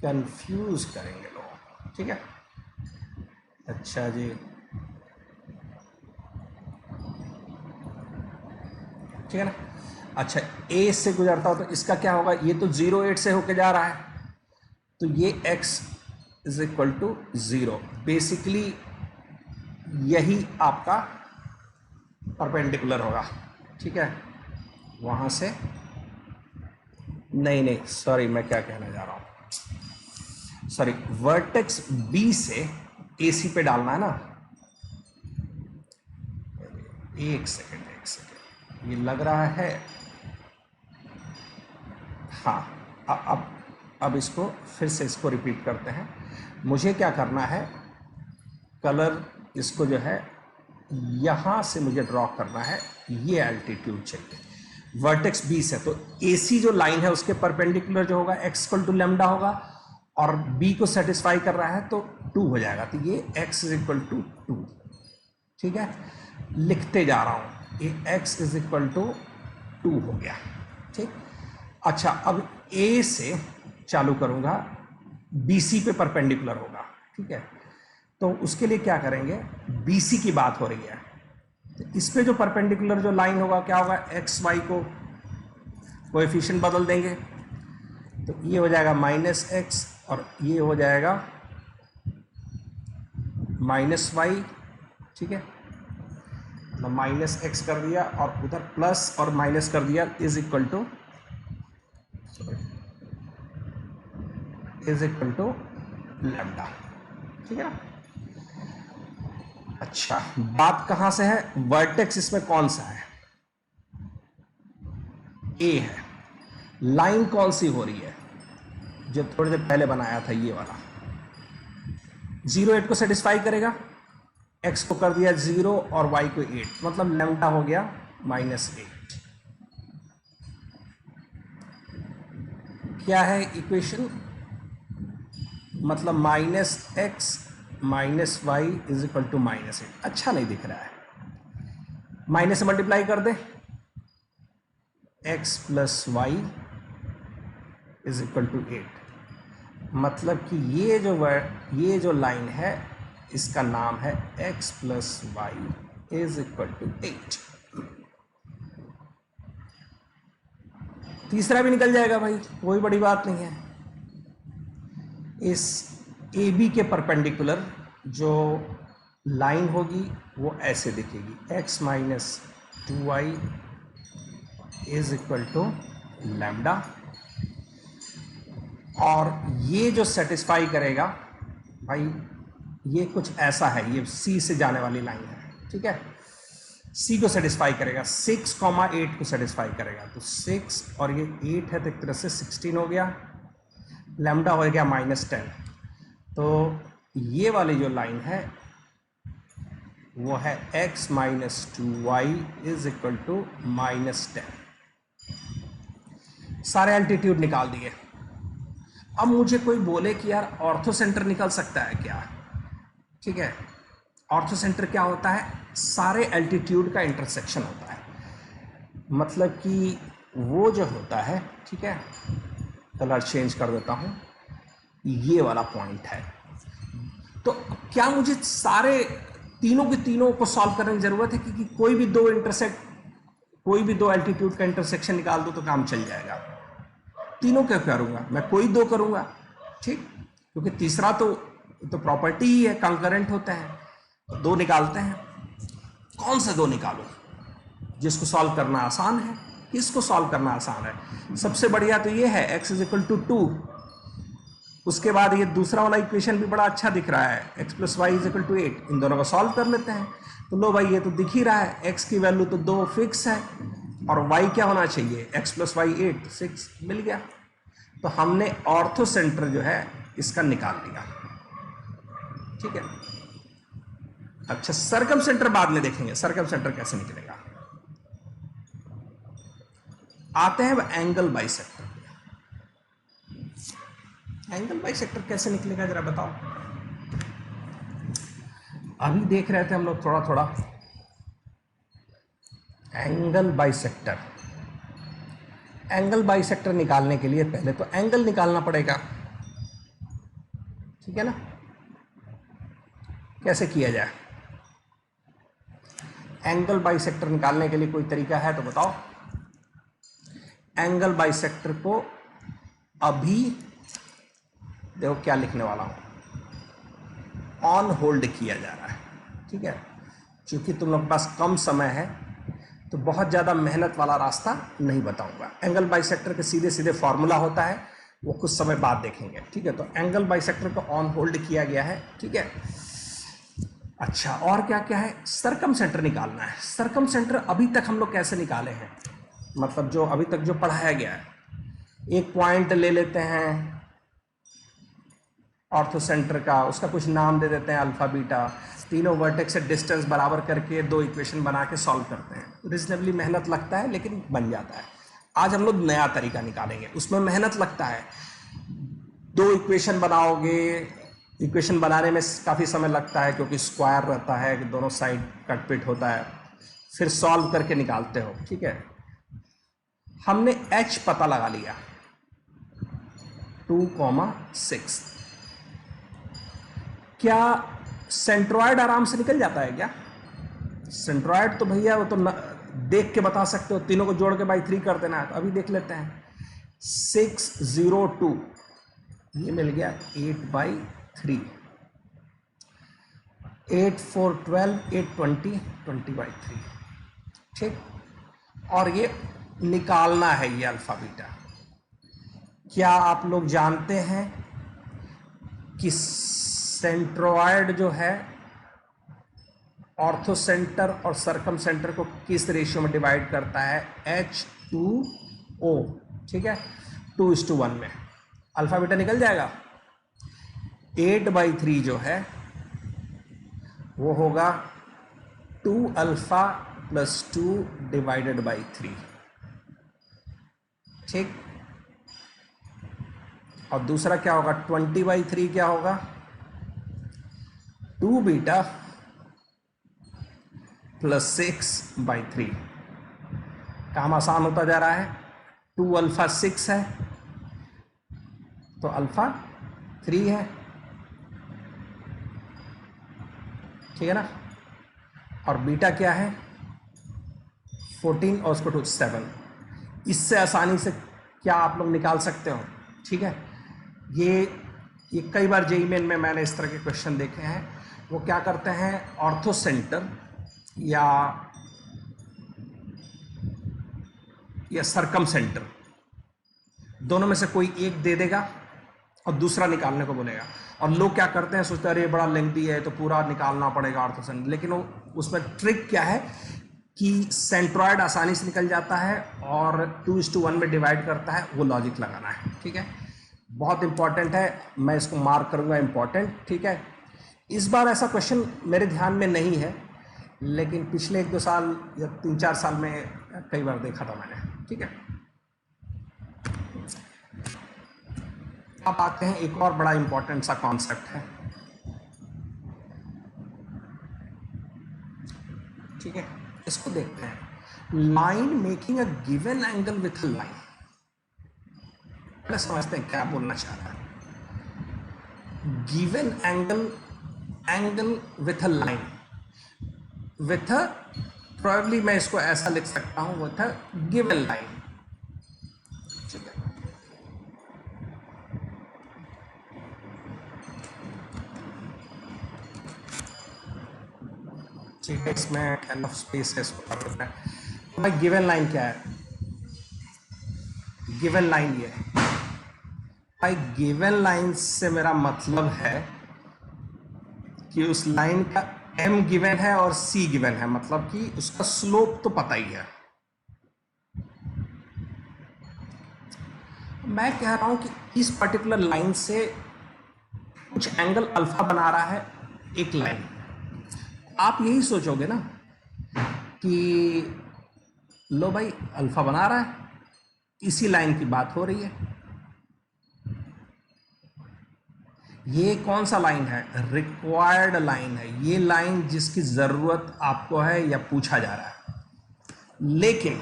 कंफ्यूज करेंगे लोग, ठीक है। अच्छा जी, ठीक है ना। अच्छा A से गुजरता हो तो इसका क्या होगा, ये तो 0,8 से होके जा रहा है, तो ये x is equal to 0, basically यही आपका परपेंडिकुलर होगा, ठीक है। वहां से नहीं सॉरी, मैं क्या कहने जा रहा हूं, सॉरी, वर्टेक्स B से AC पे डालना है ना। एक सेकेंड, ये लग रहा है, हाँ। अब इसको फिर से इसको रिपीट करते हैं। मुझे क्या करना है, कलर इसको जो है यहाँ से मुझे ड्रॉ करना है, ये एल्टीट्यूड चाहिए, वर्टेक्स B से, तो AC जो लाइन है उसके परपेंडिकुलर जो होगा x इक्वल टू लेमडा होगा, और B को सेटिस्फाई कर रहा है तो 2 हो जाएगा, तो ये x इज इक्वल टू 2, ठीक है। लिखते जा रहा हूं, ये x इज इक्वल टू 2 हो गया, ठीक। अच्छा अब A से चालू करूंगा, BC पे परपेंडिकुलर होगा, ठीक है। तो उसके लिए क्या करेंगे, BC की बात हो रही है, तो इस पे जो परपेंडिकुलर जो लाइन होगा क्या होगा, एक्स वाई को कोएफिशिएंट बदल देंगे, तो ये हो जाएगा -x और ये हो जाएगा -y, ठीक है। तो -x कर दिया और उधर प्लस और माइनस कर दिया, इज इक्वल टू लैम्डा, ठीक है ना। अच्छा बात कहां से है, वर्टेक्स इसमें कौन सा है, A है। लाइन कौन सी हो रही है, जो थोड़ी देर पहले बनाया था ये वाला, 0,8 को सेटिस्फाई करेगा, x को कर दिया 0 और y को 8, मतलब लैम्डा हो गया -8। क्या है इक्वेशन, मतलब -x -y is equal to -8। अच्छा नहीं दिख रहा है, माइनस से मल्टीप्लाई कर दे, x plus y is equal to 8, मतलब कि ये जो लाइन है इसका नाम है x plus y is equal to 8। तीसरा भी निकल जाएगा भाई, कोई बड़ी बात नहीं है। इस ए बी के परपेंडिकुलर जो लाइन होगी वो ऐसे दिखेगी, x minus 2y is equal to lambda, और ये जो सेटिस्फाई करेगा भाई ये कुछ ऐसा है, ये C से जाने वाली लाइन है, ठीक है। C को सेटिस्फाई करेगा, 6,8 को सेटिस्फाई करेगा, तो 6 और ये 8 है तो एक तरह से 16 हो गया, लैम्डा हो गया -10। तो ये वाली जो लाइन है वो है x minus 2y is equal to -10। सारे एल्टीट्यूड निकाल दिए। अब मुझे कोई बोले कि यार ऑर्थो सेंटर निकल सकता है क्या, ठीक है। ऑर्थो सेंटर क्या होता है, सारे एल्टीट्यूड का इंटरसेक्शन होता है, मतलब कि वो जो होता है, ठीक है, कलर चेंज कर देता हूं, ये वाला पॉइंट है। तो क्या मुझे सारे तीनों के तीनों को सॉल्व करने की जरूरत है कि कोई भी दो एल्टीट्यूड का इंटरसेक्शन निकाल दो तो काम चल जाएगा? तीनों क्या करूंगा मैं, कोई दो करूंगा, ठीक, क्योंकि तीसरा तो प्रॉपर्टी ही है, कंकरेंट होता है। दो निकालते हैं, कौन से दो निकालो जिसको सॉल्व करना आसान है, किसको सॉल्व करना आसान है? सबसे बढ़िया तो ये है x इज इक्वल टू 2। उसके बाद ये दूसरा वाला इक्वेशन भी बड़ा अच्छा दिख रहा है, x plus y is equal to 8। इन दोनों को सॉल्व कर लेते हैं। तो लो भाई ये तो दिख ही रहा है, x की वैल्यू तो 2 फिक्स है और y क्या होना चाहिए, x प्लस वाई 8, 6 मिल गया। तो हमने ऑर्थो सेंटर जो है इसका निकाल लिया, ठीक है। अच्छा, सर्कम सेंटर बाद में देखेंगे, सर्कम सेंटर कैसे निकलेगा। आते हैं अब एंगल बाइसेक्टर। एंगल बाइसेक्टर कैसे निकलेगा जरा बताओ। अभी देख रहे थे हम लोग थोड़ा थोड़ा एंगल बाइसेक्टर। एंगल बाइसेक्टर निकालने के लिए पहले तो एंगल निकालना पड़ेगा, ठीक है ना। कैसे किया जाए एंगल बाइसेक्टर निकालने के लिए, कोई तरीका है तो बताओ। एंगल बाइसेक्टर को अभी देखो क्या लिखने वाला हूं, ऑन होल्ड किया जा रहा है, ठीक है। क्योंकि तुम लोग के पास कम समय है तो बहुत ज़्यादा मेहनत वाला रास्ता नहीं बताऊंगा। एंगल बाइसेक्टर के सीधे सीधे फॉर्मूला होता है, वो कुछ समय बाद देखेंगे, ठीक है। तो एंगल बाइसेक्टर को ऑन होल्ड किया गया है, ठीक है। अच्छा, और क्या क्या है, सर्कम सेंटर निकालना है। सर्कम सेंटर अभी तक हम लोग कैसे निकाले हैं, मतलब जो अभी तक जो पढ़ाया गया है, एक पॉइंट ले लेते हैं ऑर्थो सेंटर का, उसका कुछ नाम दे देते हैं अल्फा बीटा, तीनों वर्टेक्स से डिस्टेंस बराबर करके दो इक्वेशन बना के सॉल्व करते हैं। रिजनेबली मेहनत लगता है लेकिन बन जाता है। आज हम लोग नया तरीका निकालेंगे, उसमें मेहनत लगता है। दो इक्वेशन बनाओगे, इक्वेशन बनाने में काफ़ी समय लगता है क्योंकि स्क्वायर रहता है, दोनों साइड कट पिट होता है, फिर सॉल्व करके निकालते हो, ठीक है। हमने h पता लगा लिया 2,6। क्या सेंट्रॉयड आराम से निकल जाता है क्या? सेंट्रॉयड तो भैया वो तो देख के बता सकते हो, तीनों को जोड़ के बाई 3 कर देना है। तो अभी देख लेते हैं, 602 ये मिल गया 8/3, 8 4 12 8 20 20/3, ठीक। और ये निकालना है ये अल्फा बीटा। क्या आप लोग जानते हैं कि सेंट्रोइड जो है ऑर्थो सेंटर और सर्कम सेंटर को किस रेशियो में डिवाइड करता है, H2O, ठीक है, 2:1 में। अल्फा बीटा निकल जाएगा। 8/3 जो है वो होगा 2 अल्फा प्लस 2 डिवाइडेड बाई 3, ठीक। और दूसरा क्या होगा, 20/3 क्या होगा, 2 बीटा प्लस 6/3। काम आसान होता जा रहा है। 2 अल्फा 6 है तो अल्फा 3 है, ठीक है ना, और बीटा क्या है 14 और उसको 7। इससे आसानी से क्या आप लोग निकाल सकते हो, ठीक है। ये कई बार जेईई मेन में मैंने इस तरह के क्वेश्चन देखे हैं। वो क्या करते हैं, ऑर्थो सेंटर या सरकम सेंटर, दोनों में से कोई एक दे देगा और दूसरा निकालने को बोलेगा। और लोग क्या करते हैं, सोचते हैं अरे बड़ा लेंथी है तो पूरा निकालना पड़ेगा ऑर्थो सेंटर, लेकिन वो उसमें ट्रिक क्या है कि सेंट्रॉयड आसानी से निकल जाता है और 2:1 में डिवाइड करता है, वो लॉजिक लगाना है, ठीक है। बहुत इंपॉर्टेंट है, मैं इसको मार्क करूंगा इंपॉर्टेंट, ठीक है। इस बार ऐसा क्वेश्चन मेरे ध्यान में नहीं है, लेकिन पिछले 1-2 साल या 3-4 साल में कई बार देखा था मैंने, ठीक है। अब आते हैं एक और बड़ा इंपॉर्टेंट सा कॉन्सेप्ट है, ठीक है। इसको देखते हैं, line making a given angle with a line. पहले समझते हैं क्या बोलना चाह रहा है। Given angle with a line, with a, probably मैं इसको ऐसा लिख सकता हूं, विथ अ गिवन लाइन, ठीक है। ठीक है, इसमें एनफ स्पेस है, इसको कर देते हैं। भाई गिवन लाइन क्या है, गिवन लाइन ये है भाई, गिवन लाइन से मेरा मतलब है कि उस लाइन का m गिवन है और c गिवन है, मतलब कि उसका स्लोप तो पता ही है। मैं कह रहा हूं कि इस पर्टिकुलर लाइन से कुछ एंगल अल्फा बना रहा है एक लाइन। आप यही सोचोगे ना कि लो भाई अल्फा बना रहा है, इसी लाइन की बात हो रही है। ये कौन सा लाइन है, रिक्वायर्ड लाइन है, ये लाइन जिसकी जरूरत आपको है या पूछा जा रहा है। लेकिन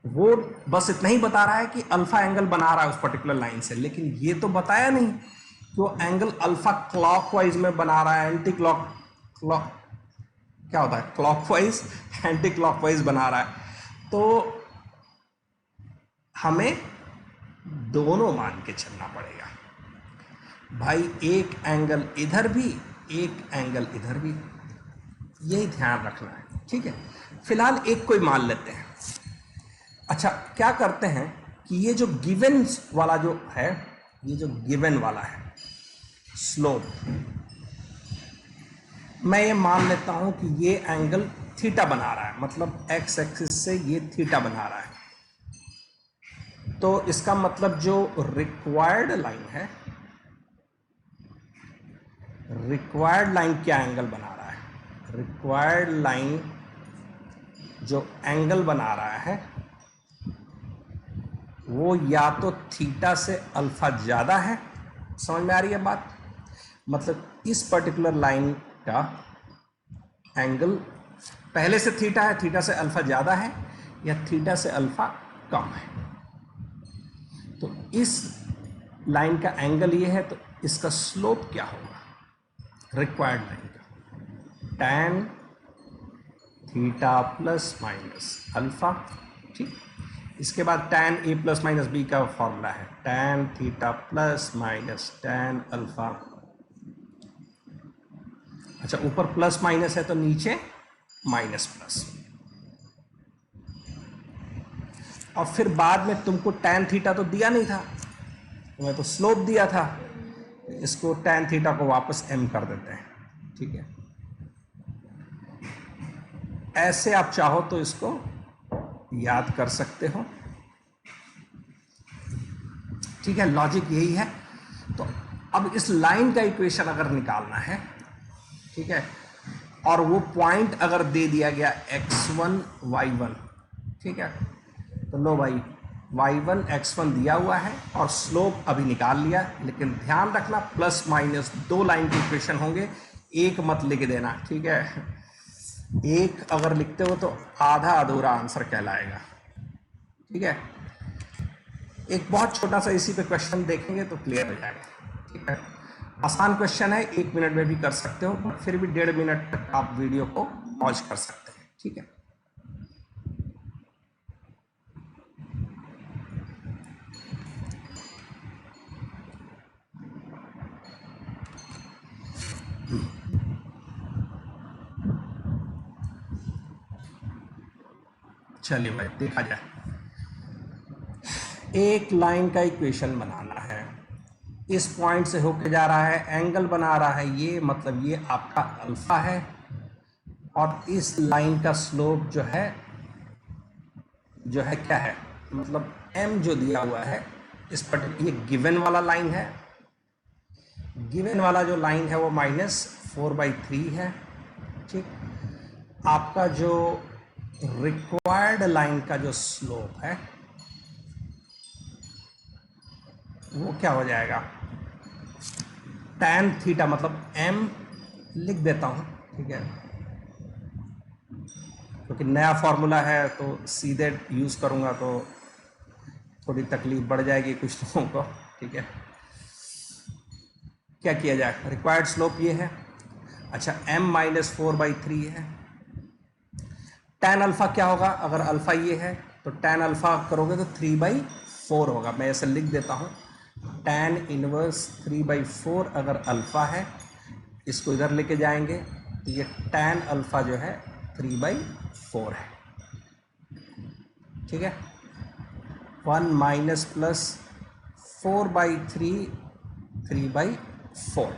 वो बस इतना ही बता रहा है कि अल्फा एंगल बना रहा है उस पर्टिकुलर लाइन से, लेकिन ये तो बताया नहीं कि वो एंगल अल्फा क्लॉकवाइज में बना रहा है, एंटी क्लॉक क्या होता है, क्लॉकवाइज एंटी क्लॉकवाइज बना रहा है। तो हमें दोनों मान के चलना पड़ेगा भाई, एक एंगल इधर भी, एक एंगल इधर भी, यही ध्यान रखना है, ठीक है। फिलहाल एक कोई मान लेते हैं। अच्छा, क्या करते हैं कि ये जो गिवन वाला जो है, ये जो गिवन वाला है स्लोप, मैं ये मान लेता हूं कि ये एंगल थीटा बना रहा है, मतलब एक्स एक्सिस से ये थीटा बना रहा है। तो इसका मतलब जो रिक्वायर्ड लाइन है, रिक्वायर्ड लाइन क्या एंगल बना रहा है, रिक्वायर्ड लाइन जो एंगल बना रहा है वो या तो थीटा से अल्फा ज्यादा है, समझ में आ रही है बात, मतलब इस पर्टिकुलर लाइन का एंगल पहले से थीटा है, थीटा से अल्फा ज्यादा है, या थीटा से अल्फा कम है। तो इस लाइन का एंगल ये है, तो इसका स्लोप क्या होगा रिक्वायर्ड लाइन का, tan theta plus minus alpha, ठीक। इसके बाद tan a plus minus b का फॉर्मूला है tan theta plus minus tan alpha. अच्छा, ऊपर प्लस माइनस है तो नीचे माइनस प्लस, और फिर बाद में तुमको tan थीटा तो दिया नहीं था, तुम्हें तो स्लोप दिया था, इसको tan थीटा को वापस m कर देते हैं, ठीक है। ऐसे आप चाहो तो इसको याद कर सकते हो, ठीक है, लॉजिक यही है। तो अब इस लाइन का इक्वेशन अगर निकालना है, ठीक है, और वो पॉइंट अगर दे दिया गया x1 y1, ठीक है, तो लो भाई y1 x1 दिया हुआ है और स्लोप अभी निकाल लिया, लेकिन ध्यान रखना प्लस माइनस 2 लाइन के इक्वेशन होंगे, एक मत लिख देना, ठीक है। एक अगर लिखते हो तो आधा अधूरा आंसर कहलाएगा, ठीक है। एक बहुत छोटा सा इसी पे क्वेश्चन देखेंगे तो क्लियर हो जाएगा। ठीक है, आसान क्वेश्चन है, 1 मिनट में भी कर सकते हो, फिर भी 1.5 मिनट तक आप वीडियो को पॉज कर सकते हैं। ठीक है, चलिए भाई देखा जाए। एक लाइन का इक्वेशन बनाना है, इस पॉइंट से होके जा रहा है, एंगल बना रहा है ये, मतलब ये आपका अल्फा है, और इस लाइन का स्लोप जो है क्या है, मतलब m जो दिया हुआ है इस पर, ये गिवन वाला लाइन है, गिवन वाला जो लाइन है वो -4/3 है। ठीक, आपका जो रिक्वायर्ड लाइन का जो स्लोप है वो क्या हो जाएगा, tan थीटा, मतलब m लिख देता हूँ, ठीक है, क्योंकि नया फॉर्मूला है तो सीधे यूज़ करूँगा तो थोड़ी तकलीफ बढ़ जाएगी कुछ लोगों को। ठीक है, क्या किया जाए, रिक्वायर्ड स्लोप ये है, अच्छा m -4/3 है, tan अल्फा क्या होगा, अगर अल्फा ये है तो tan अल्फा करोगे तो 3/4 होगा, मैं ऐसे लिख देता हूँ, tan इनवर्स 3/4 अगर अल्फा है, इसको इधर लेके जाएंगे तो ये tan अल्फा जो है 3/4 है। ठीक है, 1 माइनस प्लस 4/3 3/4।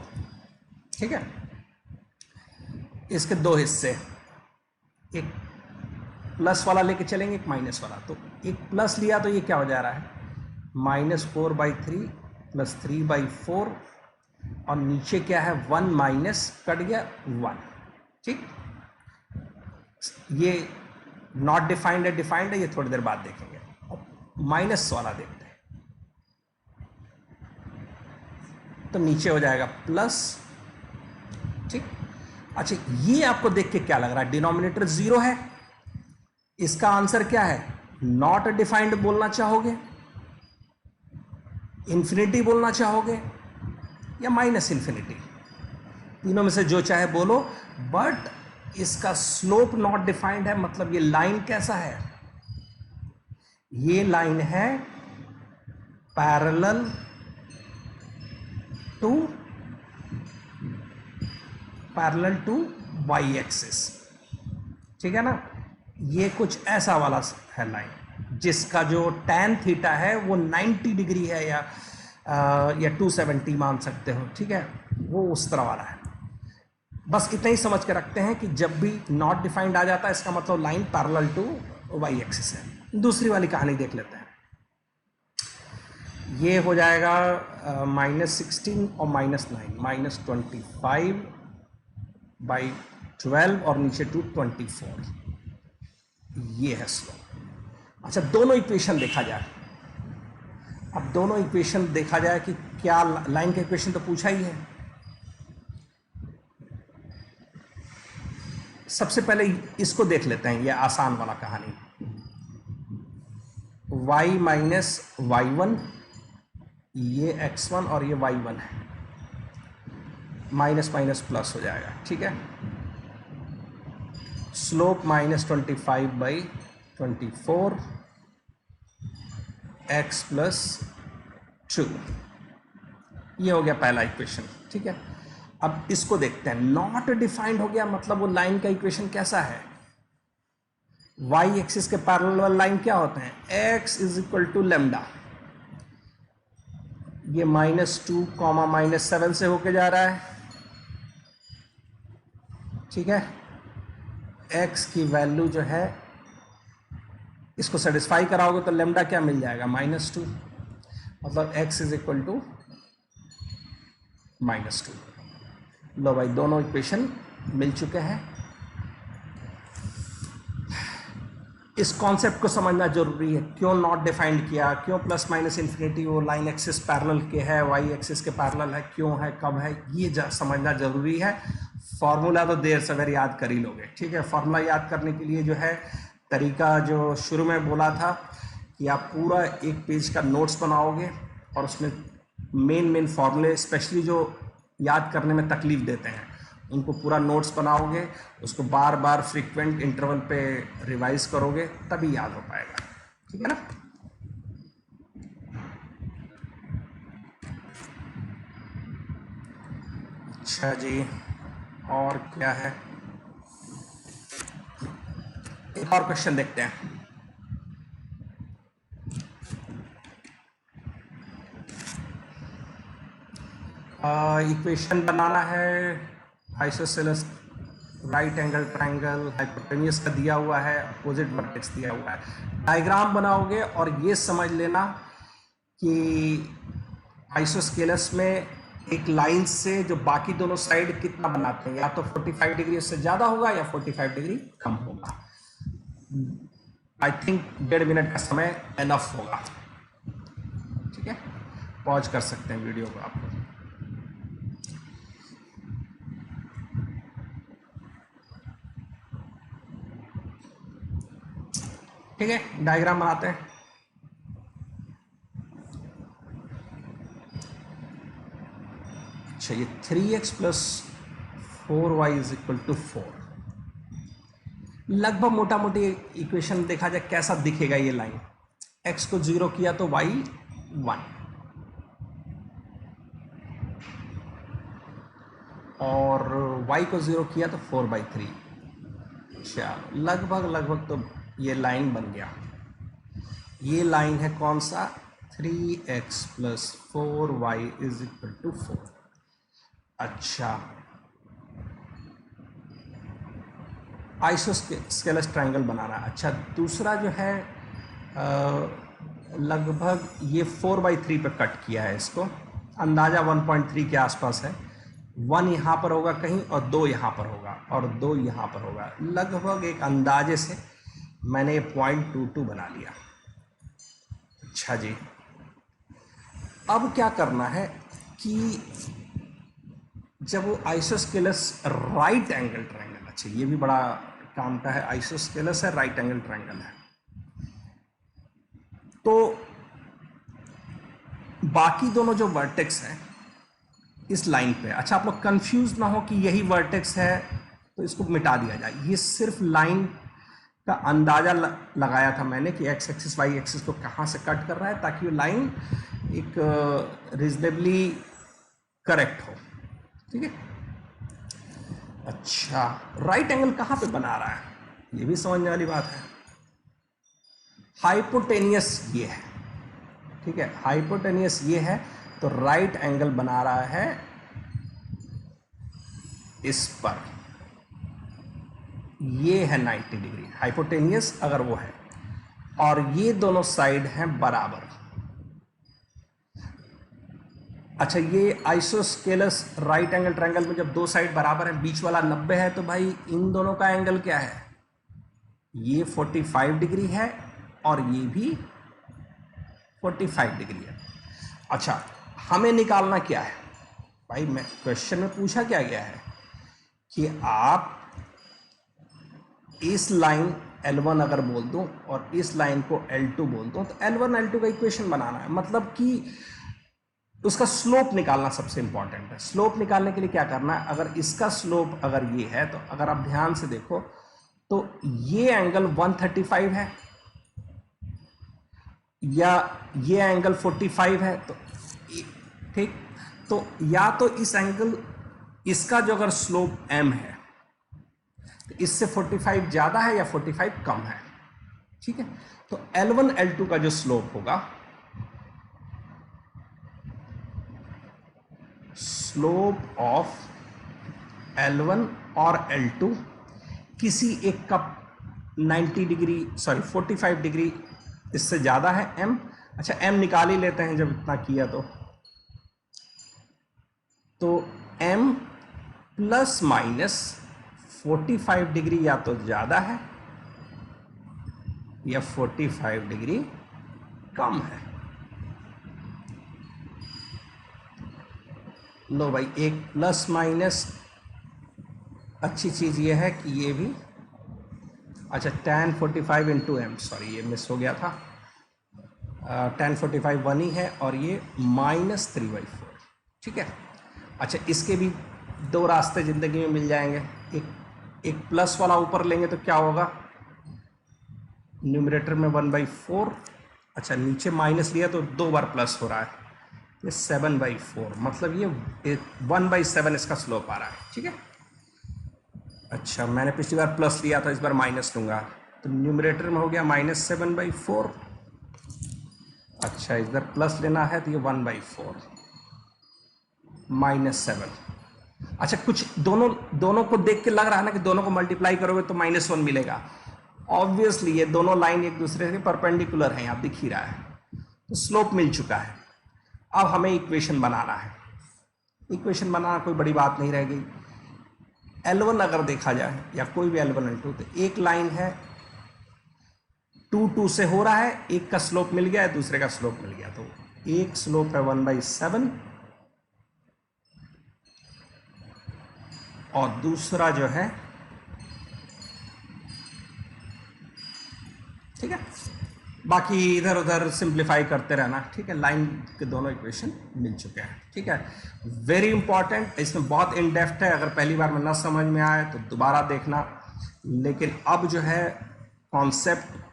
ठीक है, इसके दो हिस्से, एक प्लस वाला लेके चलेंगे, एक माइनस वाला, तो एक प्लस लिया तो ये क्या हो जा रहा है, -4/3 प्लस 3/4, और नीचे क्या है 1 माइनस कट गया 1। ठीक, ये नॉट डिफाइंड है, डिफाइंड है, ये थोड़ी देर बाद देखेंगे। माइनस वाला देखते हैं, तो नीचे हो जाएगा प्लस। ठीक, अच्छा ये आपको देख के क्या लग रहा है, डिनोमिनेटर 0 है, इसका आंसर क्या है, नॉट डिफाइंड बोलना चाहोगे, इन्फिनिटी बोलना चाहोगे, या -इन्फिनिटी, तीनों में से जो चाहे बोलो, बट इसका स्लोप नॉट डिफाइंड है, मतलब ये लाइन कैसा है, ये लाइन है पैरेलल टू वाई एक्सिस। ठीक है ना, ये कुछ ऐसा वाला है लाइन, जिसका जो tan थीटा है वो 90 डिग्री है, या 270 मान सकते हो। ठीक है, वो उस तरह वाला है। बस इतना ही समझ के रखते हैं कि जब भी नॉट डिफाइंड आ जाता है इसका मतलब line parallel to y axis है। दूसरी वाली कहानी देख लेते हैं, ये हो जाएगा -16 और -9, -25/12 और नीचे 224, ये है स्लोप। अच्छा, दोनों इक्वेशन देखा जाए, अब दोनों इक्वेशन देखा जाए कि क्या, लाइन का इक्वेशन तो पूछा ही है। सबसे पहले इसको देख लेते हैं, ये आसान वाला कहानी, y माइनस y1, ये x1 और ये y1 है, माइनस माइनस प्लस हो जाएगा। ठीक है, स्लोप -25/24 x + 2, ये हो गया पहला इक्वेशन। ठीक है, अब इसको देखते हैं, नॉट डिफाइंड हो गया, मतलब वो लाइन का इक्वेशन कैसा है, वाई एक्सिस के पैरेलल लाइन क्या होते हैं, x = लैम्डा, ये -2, -7 से होके जा रहा है। ठीक है, x की वैल्यू जो है, इसको सेटिस्फाई कराओगे तो लैम्डा क्या मिल जाएगा, -2, मतलब x = -2। लो भाई, दोनों इक्वेशन मिल चुके हैं। इस कॉन्सेप्ट को समझना जरूरी है, क्यों नॉट डिफाइंड किया, क्यों ±∞, वो लाइन एक्सिस पैरेलल के है, वाई एक्सिस के पैरेलल है, क्यों है, कब है, ये समझना जरूरी है। फॉर्मूला तो देर सवेर याद कर ही लोगे। ठीक है, फॉर्मूला याद करने के लिए जो है तरीका, जो शुरू में बोला था कि आप पूरा एक पेज का नोट्स बनाओगे और उसमें मेन फॉर्मूले स्पेशली जो याद करने में तकलीफ देते हैं उनको पूरा नोट्स बनाओगे, उसको बार बार फ्रीक्वेंट इंटरवल पे रिवाइज करोगे, तभी याद हो पाएगा। ठीक है ना? अच्छा जी, और क्या है? एक और क्वेश्चन देखते हैं। इक्वेशन बनाना है isosceles right angle triangle, hypotenuse का दिया हुआ है, अपोजिट वर्टेक्स दिया हुआ है। डायग्राम बनाओगे और ये समझ लेना कि आइसोस्केलस में एक लाइन से जो बाकी दोनों साइड कितना बनाते हैं, या तो 45 डिग्री से ज़्यादा होगा या 45 डिग्री कम होगा। आई थिंक 1.5 मिनट का समय एनफ होगा। ठीक है, पॉज कर सकते हैं वीडियो को आप। ठीक है, डायग्राम बनाते हैं। अच्छा, ये 3x plus 4y is equal to 4। लगभग मोटा मोटी इक्वेशन देखा जाए कैसा दिखेगा ये लाइन। x को 0 किया तो y 1, और y को 0 किया तो 4/3। अच्छा, लगभग तो ये लाइन बन गया। ये लाइन है कौन सा? 3x plus 4y is equal to 4। अच्छा, आइसोस्केलस ट्रायंगल बनाना। अच्छा, दूसरा जो है लगभग ये 4/3 पे कट किया है इसको, अंदाज़ा 1.3 के आसपास है। 1 यहाँ पर होगा कहीं और 2 यहाँ पर होगा और 2 यहाँ पर होगा। लगभग एक अंदाजे से मैंने 0.22 बना लिया। अच्छा जी, अब क्या करना है कि जब वो आइसोस्केलस राइट एंगल ट्रायंगल, अच्छा ये भी बड़ा काम का है, आइसोस्केलस है, राइट एंगल ट्रायंगल है, तो बाकी दोनों जो वर्टेक्स हैं इस लाइन पे, अच्छा आप लोग कंफ्यूज ना हो कि यही वर्टेक्स है तो इसको मिटा दिया जाए। ये सिर्फ लाइन का अंदाजा लगाया था मैंने कि एक्स एक्सिस वाई एक्सिस को कहाँ से कट कर रहा है, ताकि वो लाइन एक रीजनेबली करेक्ट हो। ठीक है, अच्छा राइट एंगल कहाँ पे बना रहा है, ये भी समझने वाली बात है। हाइपोटेनियस ये है, ठीक है, हाइपोटेनियस ये है, तो राइट एंगल बना रहा है इस पर, ये है 90 डिग्री हाइपोटेनियस अगर वो है, और ये दोनों साइड हैं बराबर। अच्छा, ये आइसोस्केलस राइट एंगल ट्रायंगल में जब दो साइड बराबर है, बीच वाला 90 है, तो भाई इन दोनों का एंगल क्या है? ये 45 डिग्री है और ये भी 45 डिग्री है। अच्छा, हमें निकालना क्या है भाई? मैं क्वेश्चन में पूछा क्या गया है कि आप इस लाइन L1 अगर बोल दूं और इस लाइन को L2 बोल दूं, तो L1 L2 का इक्वेशन बनाना है, मतलब कि उसका स्लोप निकालना सबसे इंपॉर्टेंट है। स्लोप निकालने के लिए क्या करना है, अगर इसका स्लोप अगर ये है, तो अगर आप ध्यान से देखो तो ये एंगल 135 है या ये एंगल 45 है, तो ठीक, तो या तो इस एंगल, इसका जो अगर स्लोप m है तो इससे 45 ज्यादा है या 45 कम है। ठीक है, तो L1 L2 का जो स्लोप होगा, स्लोप ऑफ L1 और L2 किसी एक का 90 डिग्री, सॉरी 45 डिग्री इससे ज्यादा है m। अच्छा, m निकाल ही लेते हैं जब इतना किया तो m प्लस माइनस 45 डिग्री या तो ज्यादा है या 45 डिग्री कम है। लो भाई, एक प्लस माइनस अच्छी चीज ये है कि ये भी, अच्छा tan 45 इंटू एम, सॉरी ये मिस हो गया था, 1045 1 ही है और ये -3/4, ठीक है। अच्छा, इसके भी दो रास्ते ज़िंदगी में मिल जाएंगे। एक प्लस वाला ऊपर लेंगे तो क्या होगा, न्यूमरेटर में 1/4, अच्छा नीचे माइनस लिया तो 2 बार प्लस हो रहा है, ये 7/4, मतलब ये 1/7 इसका स्लोप आ रहा है, ठीक है। अच्छा, मैंने पिछली बार प्लस लिया था, इस बार माइनस लूँगा, तो न्यूमरेटर में हो गया -7/4। अच्छा, इधर प्लस लेना है तो ये 1/4 -7। अच्छा, कुछ दोनों को देख के लग रहा है ना कि दोनों को मल्टीप्लाई करोगे तो -1 मिलेगा। ऑब्वियसली ये दोनों लाइन एक दूसरे के परपेंडिकुलर हैं, आप दिख ही रहा है, तो स्लोप मिल चुका है। अब हमें इक्वेशन बनाना है। इक्वेशन बनाना कोई बड़ी बात नहीं रह गई। L1 अगर देखा जाए या कोई भी L1 L2, तो एक लाइन है 2 2 से हो रहा है, एक का स्लोप मिल गया है, दूसरे का स्लोप मिल गया, तो एक स्लोप है 1/7 और दूसरा जो है, ठीक है, बाकी इधर उधर सिंप्लीफाई करते रहना, ठीक है। लाइन के दोनों इक्वेशन मिल चुके हैं, ठीक है। वेरी इंपॉर्टेंट, इसमें बहुत इन डेप्थ है, अगर पहली बार में ना समझ में आए तो दोबारा देखना, लेकिन अब जो है कॉन्सेप्ट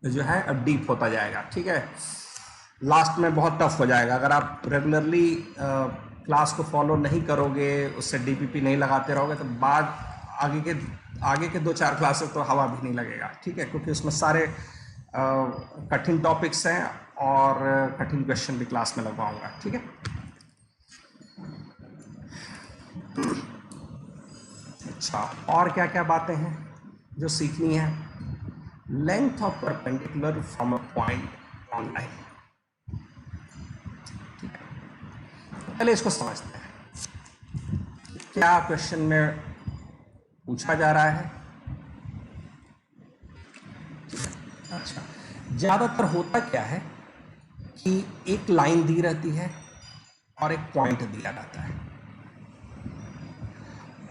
जो है अब डीप होता जाएगा, ठीक है। लास्ट में बहुत टफ हो जाएगा अगर आप रेगुलरली क्लास को फॉलो नहीं करोगे, उससे डीपीपी नहीं लगाते रहोगे, तो बाद आगे के 2-4 क्लासेस तो हवा भी नहीं लगेगा, ठीक है, क्योंकि उसमें सारे कठिन टॉपिक्स हैं और कठिन क्वेश्चन भी क्लास में लगवाऊंगा, ठीक है। अच्छा, और क्या क्या बातें हैं जो सीखनी है। Length of perpendicular from a point on line, ठीक है। पहले इसको समझते हैं, क्या क्वेश्चन में पूछा जा रहा है। अच्छा, ज़्यादातर होता क्या है कि एक लाइन दी रहती है और एक पॉइंट दिया रहता है,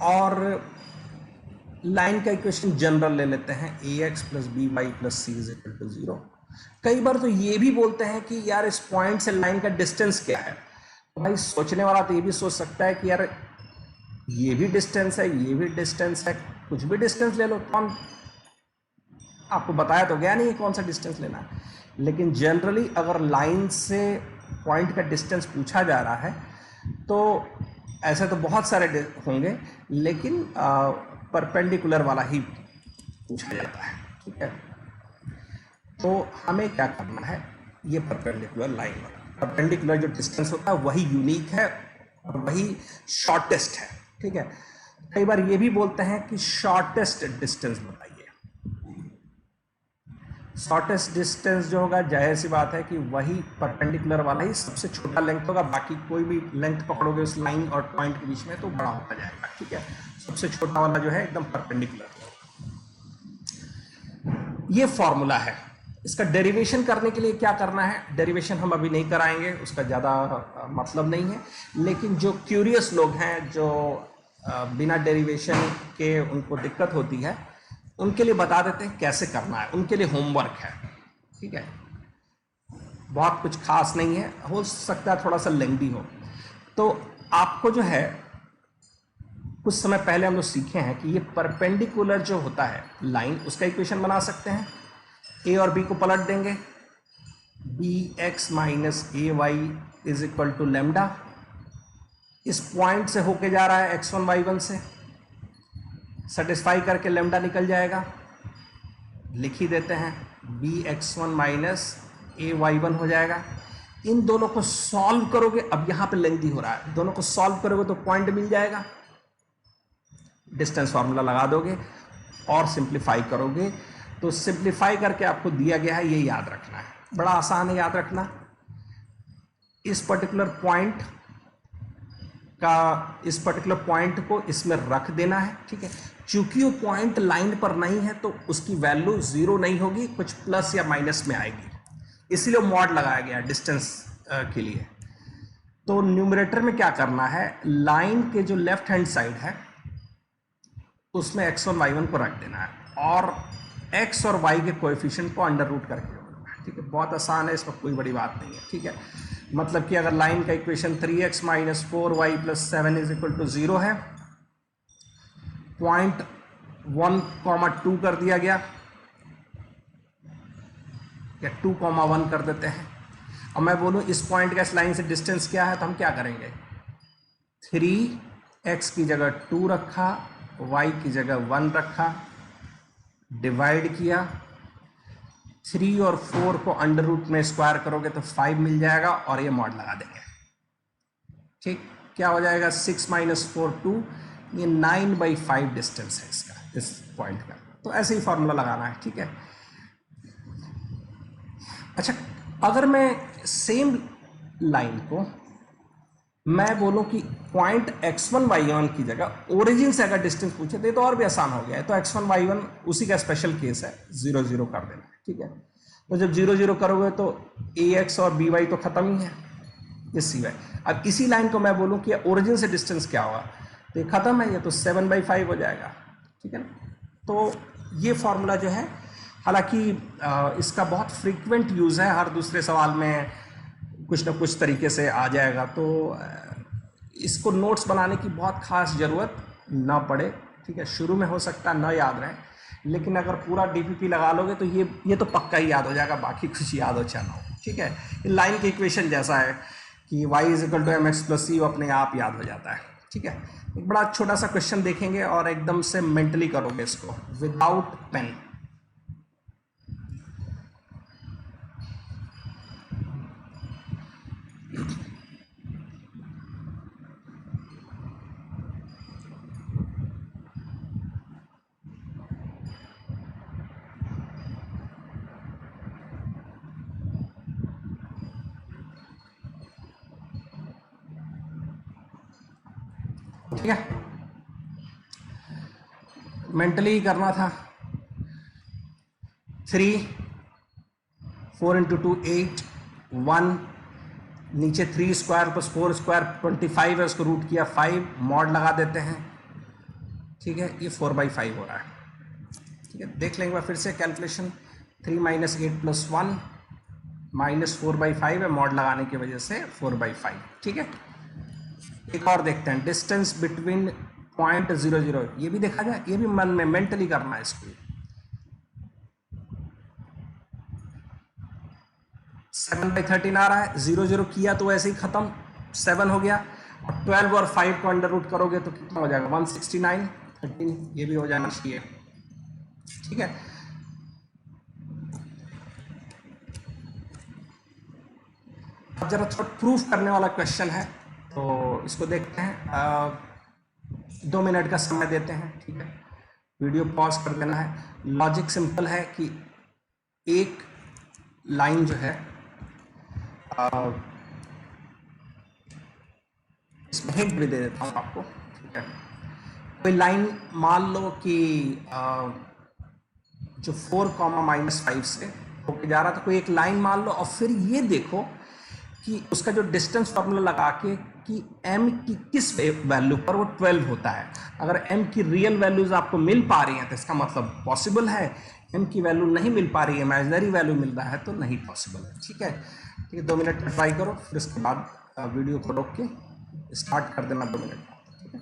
और लाइन का इक्वेशन जनरल ले लेते हैं, ax + by + c = 0। कई बार तो ये भी बोलते हैं कि यार इस पॉइंट से लाइन का डिस्टेंस क्या है। तो भाई सोचने वाला तो ये भी सोच सकता है कि यार ये भी डिस्टेंस है, ये भी डिस्टेंस है, कुछ भी डिस्टेंस ले लो, कौन आपको बताया तो गया नहीं है कौन सा डिस्टेंस लेना है। लेकिन जनरली अगर लाइन से पॉइंट का डिस्टेंस पूछा जा रहा है तो ऐसे तो बहुत सारे होंगे, लेकिन परपेंडिकुलर वाला ही पूछा जाता है, ठीक है। तो हमें क्या करना है, ये परपेंडिकुलर लाइन वाला परपेंडिकुलर जो डिस्टेंस होता है वही यूनिक है और वही शॉर्टेस्ट है, ठीक है। कई बार ये भी बोलते हैं कि शॉर्टेस्ट डिस्टेंस बताइए। शॉर्टेस्ट डिस्टेंस जो होगा, जाहिर सी बात है कि वही परपेंडिकुलर वाला ही सबसे छोटा लेंथ होगा, बाकी कोई भी लेंथ पकड़ोगे उस लाइन और पॉइंट के बीच में तो बड़ा होता जाएगा, ठीक है। सबसे छोटा वाला जो है एकदम परपेंडिकुलर। ये फॉर्मूला है। इसका डेरिवेशन करने के लिए क्या करना है, डेरिवेशन हम अभी नहीं कराएंगे, उसका ज़्यादा मतलब नहीं है, लेकिन जो क्यूरियस लोग हैं, जो बिना डेरिवेशन के उनको दिक्कत होती है, उनके लिए बता देते हैं कैसे करना है, उनके लिए होमवर्क है, ठीक है। बहुत कुछ खास नहीं है, हो सकता है थोड़ा सा लेंथी हो। तो आपको जो है कुछ समय पहले हम लोग सीखे हैं कि ये परपेंडिकुलर जो होता है लाइन, उसका इक्वेशन बना सकते हैं। ए और बी को पलट देंगे, bx - ay = लैम्डा, इस पॉइंट से होके जा रहा है x1 y1 से, सेटिस्फाई करके लैम्डा निकल जाएगा, लिख ही देते हैं, bx1 - ay1 हो जाएगा। इन दोनों को सॉल्व करोगे, अब यहां पे लेंथी हो रहा है, दोनों को सॉल्व करोगे तो पॉइंट मिल जाएगा, डिस्टेंस फार्मूला लगा दोगे और सिंप्लीफाई करोगे तो सिंप्लीफाई करके आपको दिया गया है, ये याद रखना है, बड़ा आसान है याद रखना। इस पर्टिकुलर पॉइंट को इसमें रख देना है, ठीक है। चूंकि वो पॉइंट लाइन पर नहीं है तो उसकी वैल्यू 0 नहीं होगी, कुछ प्लस या माइनस में आएगी, इसीलिए मॉड लगाया गया डिस्टेंस के लिए। तो न्यूमरेटर में क्या करना है, लाइन के जो लेफ्ट हैंड साइड है उसमें x1 y1 को रख देना है और x और y के कोएफिशिएंट को अंडर रूट करके जोड़ना है, ठीक है, बहुत आसान है, इसमें कोई बड़ी बात नहीं है। ठीक है, मतलब कि अगर लाइन का equation 3x minus 4y plus 7 is equal to 0 है, पॉइंट 1,2 कर दिया गया या 2,1 कर देते हैं, और मैं बोलूं इस पॉइंट का इस लाइन से डिस्टेंस क्या है, तो हम क्या करेंगे, 3x की जगह 2 रखा, y की जगह 1 रखा, डिवाइड किया, 3 और 4 को अंडर रूट में स्क्वायर करोगे तो 5 मिल जाएगा, और ये मॉड लगा देंगे। ठीक, क्या हो जाएगा, 6 माइनस 4 2, ये 9/5 डिस्टेंस है इसका, इस पॉइंट का। तो ऐसे ही फॉर्मूला लगाना है। ठीक है, अच्छा, अगर मैं सेम लाइन को मैं बोलूं कि पॉइंट x1 y1 की जगह ओरिजिन से अगर डिस्टेंस पूछे तो ये तो और भी आसान हो गया है। तो x1 y1 उसी का स्पेशल केस है, 0 0 कर देना। ठीक है, तो जब 0 0 करोगे तो ax और by तो खत्म ही है, ये cy। अब इसी लाइन को मैं बोलूं कि ओरिजिन से डिस्टेंस क्या होगा, तो ये खत्म है, ये तो 7/5 हो जाएगा। ठीक है ना, तो ये फॉर्मूला जो है, हालांकि इसका बहुत फ्रीक्वेंट यूज है, हर दूसरे सवाल में कुछ ना कुछ तरीके से आ जाएगा, तो इसको नोट्स बनाने की बहुत खास ज़रूरत ना पड़े। ठीक है, शुरू में हो सकता है ना याद रहे, लेकिन अगर पूरा डीपीपी लगा लोगे तो ये तो पक्का ही याद हो जाएगा, बाकी कुछ याद हो चाहे ना हो। ठीक है, लाइन के इक्वेशन जैसा है कि y is equal to mx plus c, वो अपने आप याद हो जाता है। ठीक है, एक बड़ा छोटा सा क्वेश्चन देखेंगे और एकदम से मेंटली करोगे इसको विदाउट पेन। ठीक है, मेंटली करना था। 3 4 इंटू 2 8 1, नीचे 3 स्क्वायर प्लस 4 स्क्वायर 25 है, उसको रूट किया 5, मॉड लगा देते हैं। ठीक है, ये 4/5 हो रहा है। ठीक है, देख लेंगे फिर से कैलकुलेशन, 3 माइनस 8 प्लस 1 माइनस 4/5 है, मॉड लगाने की वजह से 4/5। ठीक है, एक और देखते हैं, डिस्टेंस बिटवीन पॉइंट 0 0, ये भी देखा जाए, ये भी मन में मेंटली करना है इसको। 7/13 आ रहा है, 0 0 किया तो ऐसे ही खत्म, 7 हो गया, और 12 और 5 को अंडर रूट करोगे तो कितना हो जाएगा, 169, 13, ये भी हो जाना चाहिए। ठीक है, अब जरा थोड़ा प्रूफ करने वाला क्वेश्चन है, तो इसको देखते हैं। 2 मिनट का समय देते हैं। ठीक है, वीडियो पॉज कर देना है। लॉजिक सिंपल है कि एक लाइन जो है, इसमें हिंट भी दे देता हूँ आपको। ठीक है, कोई लाइन मान लो कि जो 4,-5 से होके जा रहा था, कोई एक लाइन मान लो, और फिर ये देखो कि उसका जो डिस्टेंस फॉर्मूला लगा के कि m की किस वैल्यू पर वो 12 होता है। अगर m की रियल वैल्यूज आपको मिल पा रही हैं तो इसका मतलब पॉसिबल है, m की वैल्यू नहीं मिल पा रही है, इमेजिनरी वैल्यू मिल रहा है, तो नहीं पॉसिबल है। ठीक है, ठीक है, 2 मिनट ट्राई करो, फिर उसके बाद वीडियो को रोक के स्टार्ट कर देना 2 मिनट। ठीक है,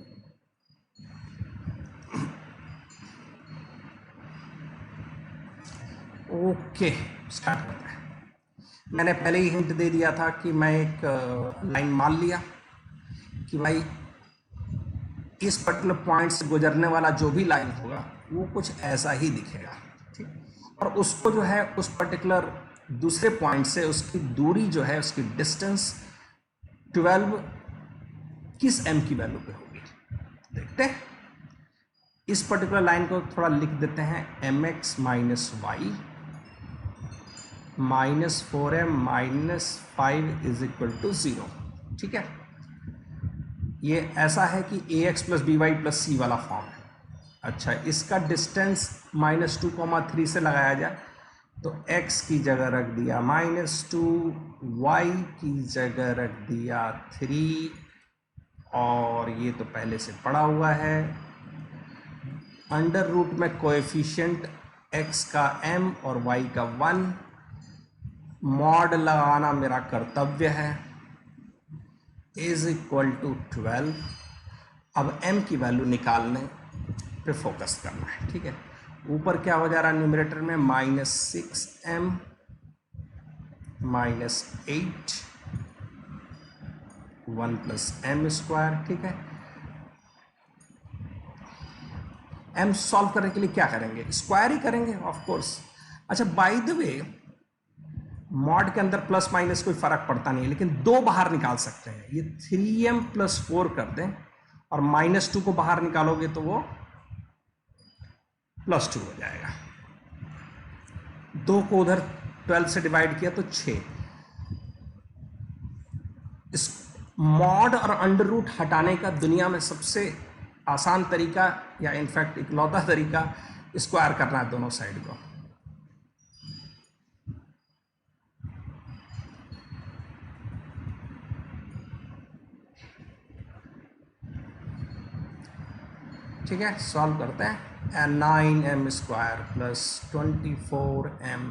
ओके, स्टार्ट करते हैं। मैंने पहले ही हिंट दे दिया था कि मैं एक लाइन मान लिया कि भाई इस पर्टिकुलर पॉइंट से गुजरने वाला जो भी लाइन होगा वो कुछ ऐसा ही दिखेगा। ठीक, और उसको जो है उस पर्टिकुलर दूसरे पॉइंट से उसकी दूरी जो है, उसकी डिस्टेंस 12 किस m की वैल्यू पे होगी, देखते हैं। इस पर्टिकुलर लाइन को थोड़ा लिख देते हैं, mx minus Y minus 4m minus 5 is equal to 0। ठीक है, ये ऐसा है कि ax plus B Y plus C वाला फॉर्म है। अच्छा, इसका डिस्टेंस -2,3 से लगाया जाए तो x की जगह रख दिया -2, y की जगह रख दिया 3, और ये तो पहले से पड़ा हुआ है, अंडर रूट में कोएफिशिएंट x का m और y का 1, मॉड लगाना मेरा कर्तव्य है, इज इक्वल टू 12। अब m की वैल्यू निकालने पे फोकस करना है, ठीक है। ऊपर क्या हो जा रहा है न्यूमरेटर में, -6m -8 1 + m², ठीक है। m सॉल्व करने के लिए क्या करेंगे, स्क्वायर ही करेंगे ऑफ कोर्स। अच्छा बाय द वे, मॉड के अंदर प्लस माइनस कोई फर्क पड़ता नहीं है, लेकिन दो बाहर निकाल सकते हैं। ये 3m + 4 कर दें और -2 को बाहर निकालोगे तो वो +2 हो जाएगा। 2 को उधर 12 से डिवाइड किया तो 6। इस मॉड और अंडर रूट हटाने का दुनिया में सबसे आसान तरीका, या इनफैक्ट इकलौता तरीका, स्क्वायर करना है दोनों साइड को। ठीक है, सॉल्व करते हैं। 9m² + 24m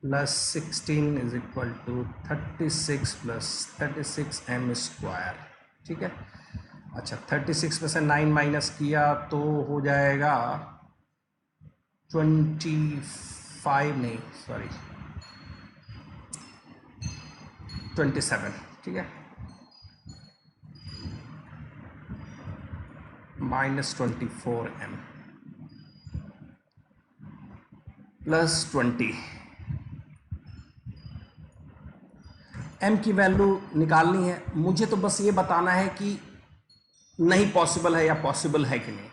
+ 16 is equal to 36 + 36m², ठीक है। अच्छा 36 में से 9 माइनस किया तो हो जाएगा 25, नहीं सॉरी 27, ठीक है। -24m + 20, m की वैल्यू निकालनी है मुझे, तो बस ये बताना है कि नहीं पॉसिबल है या पॉसिबल है कि नहीं।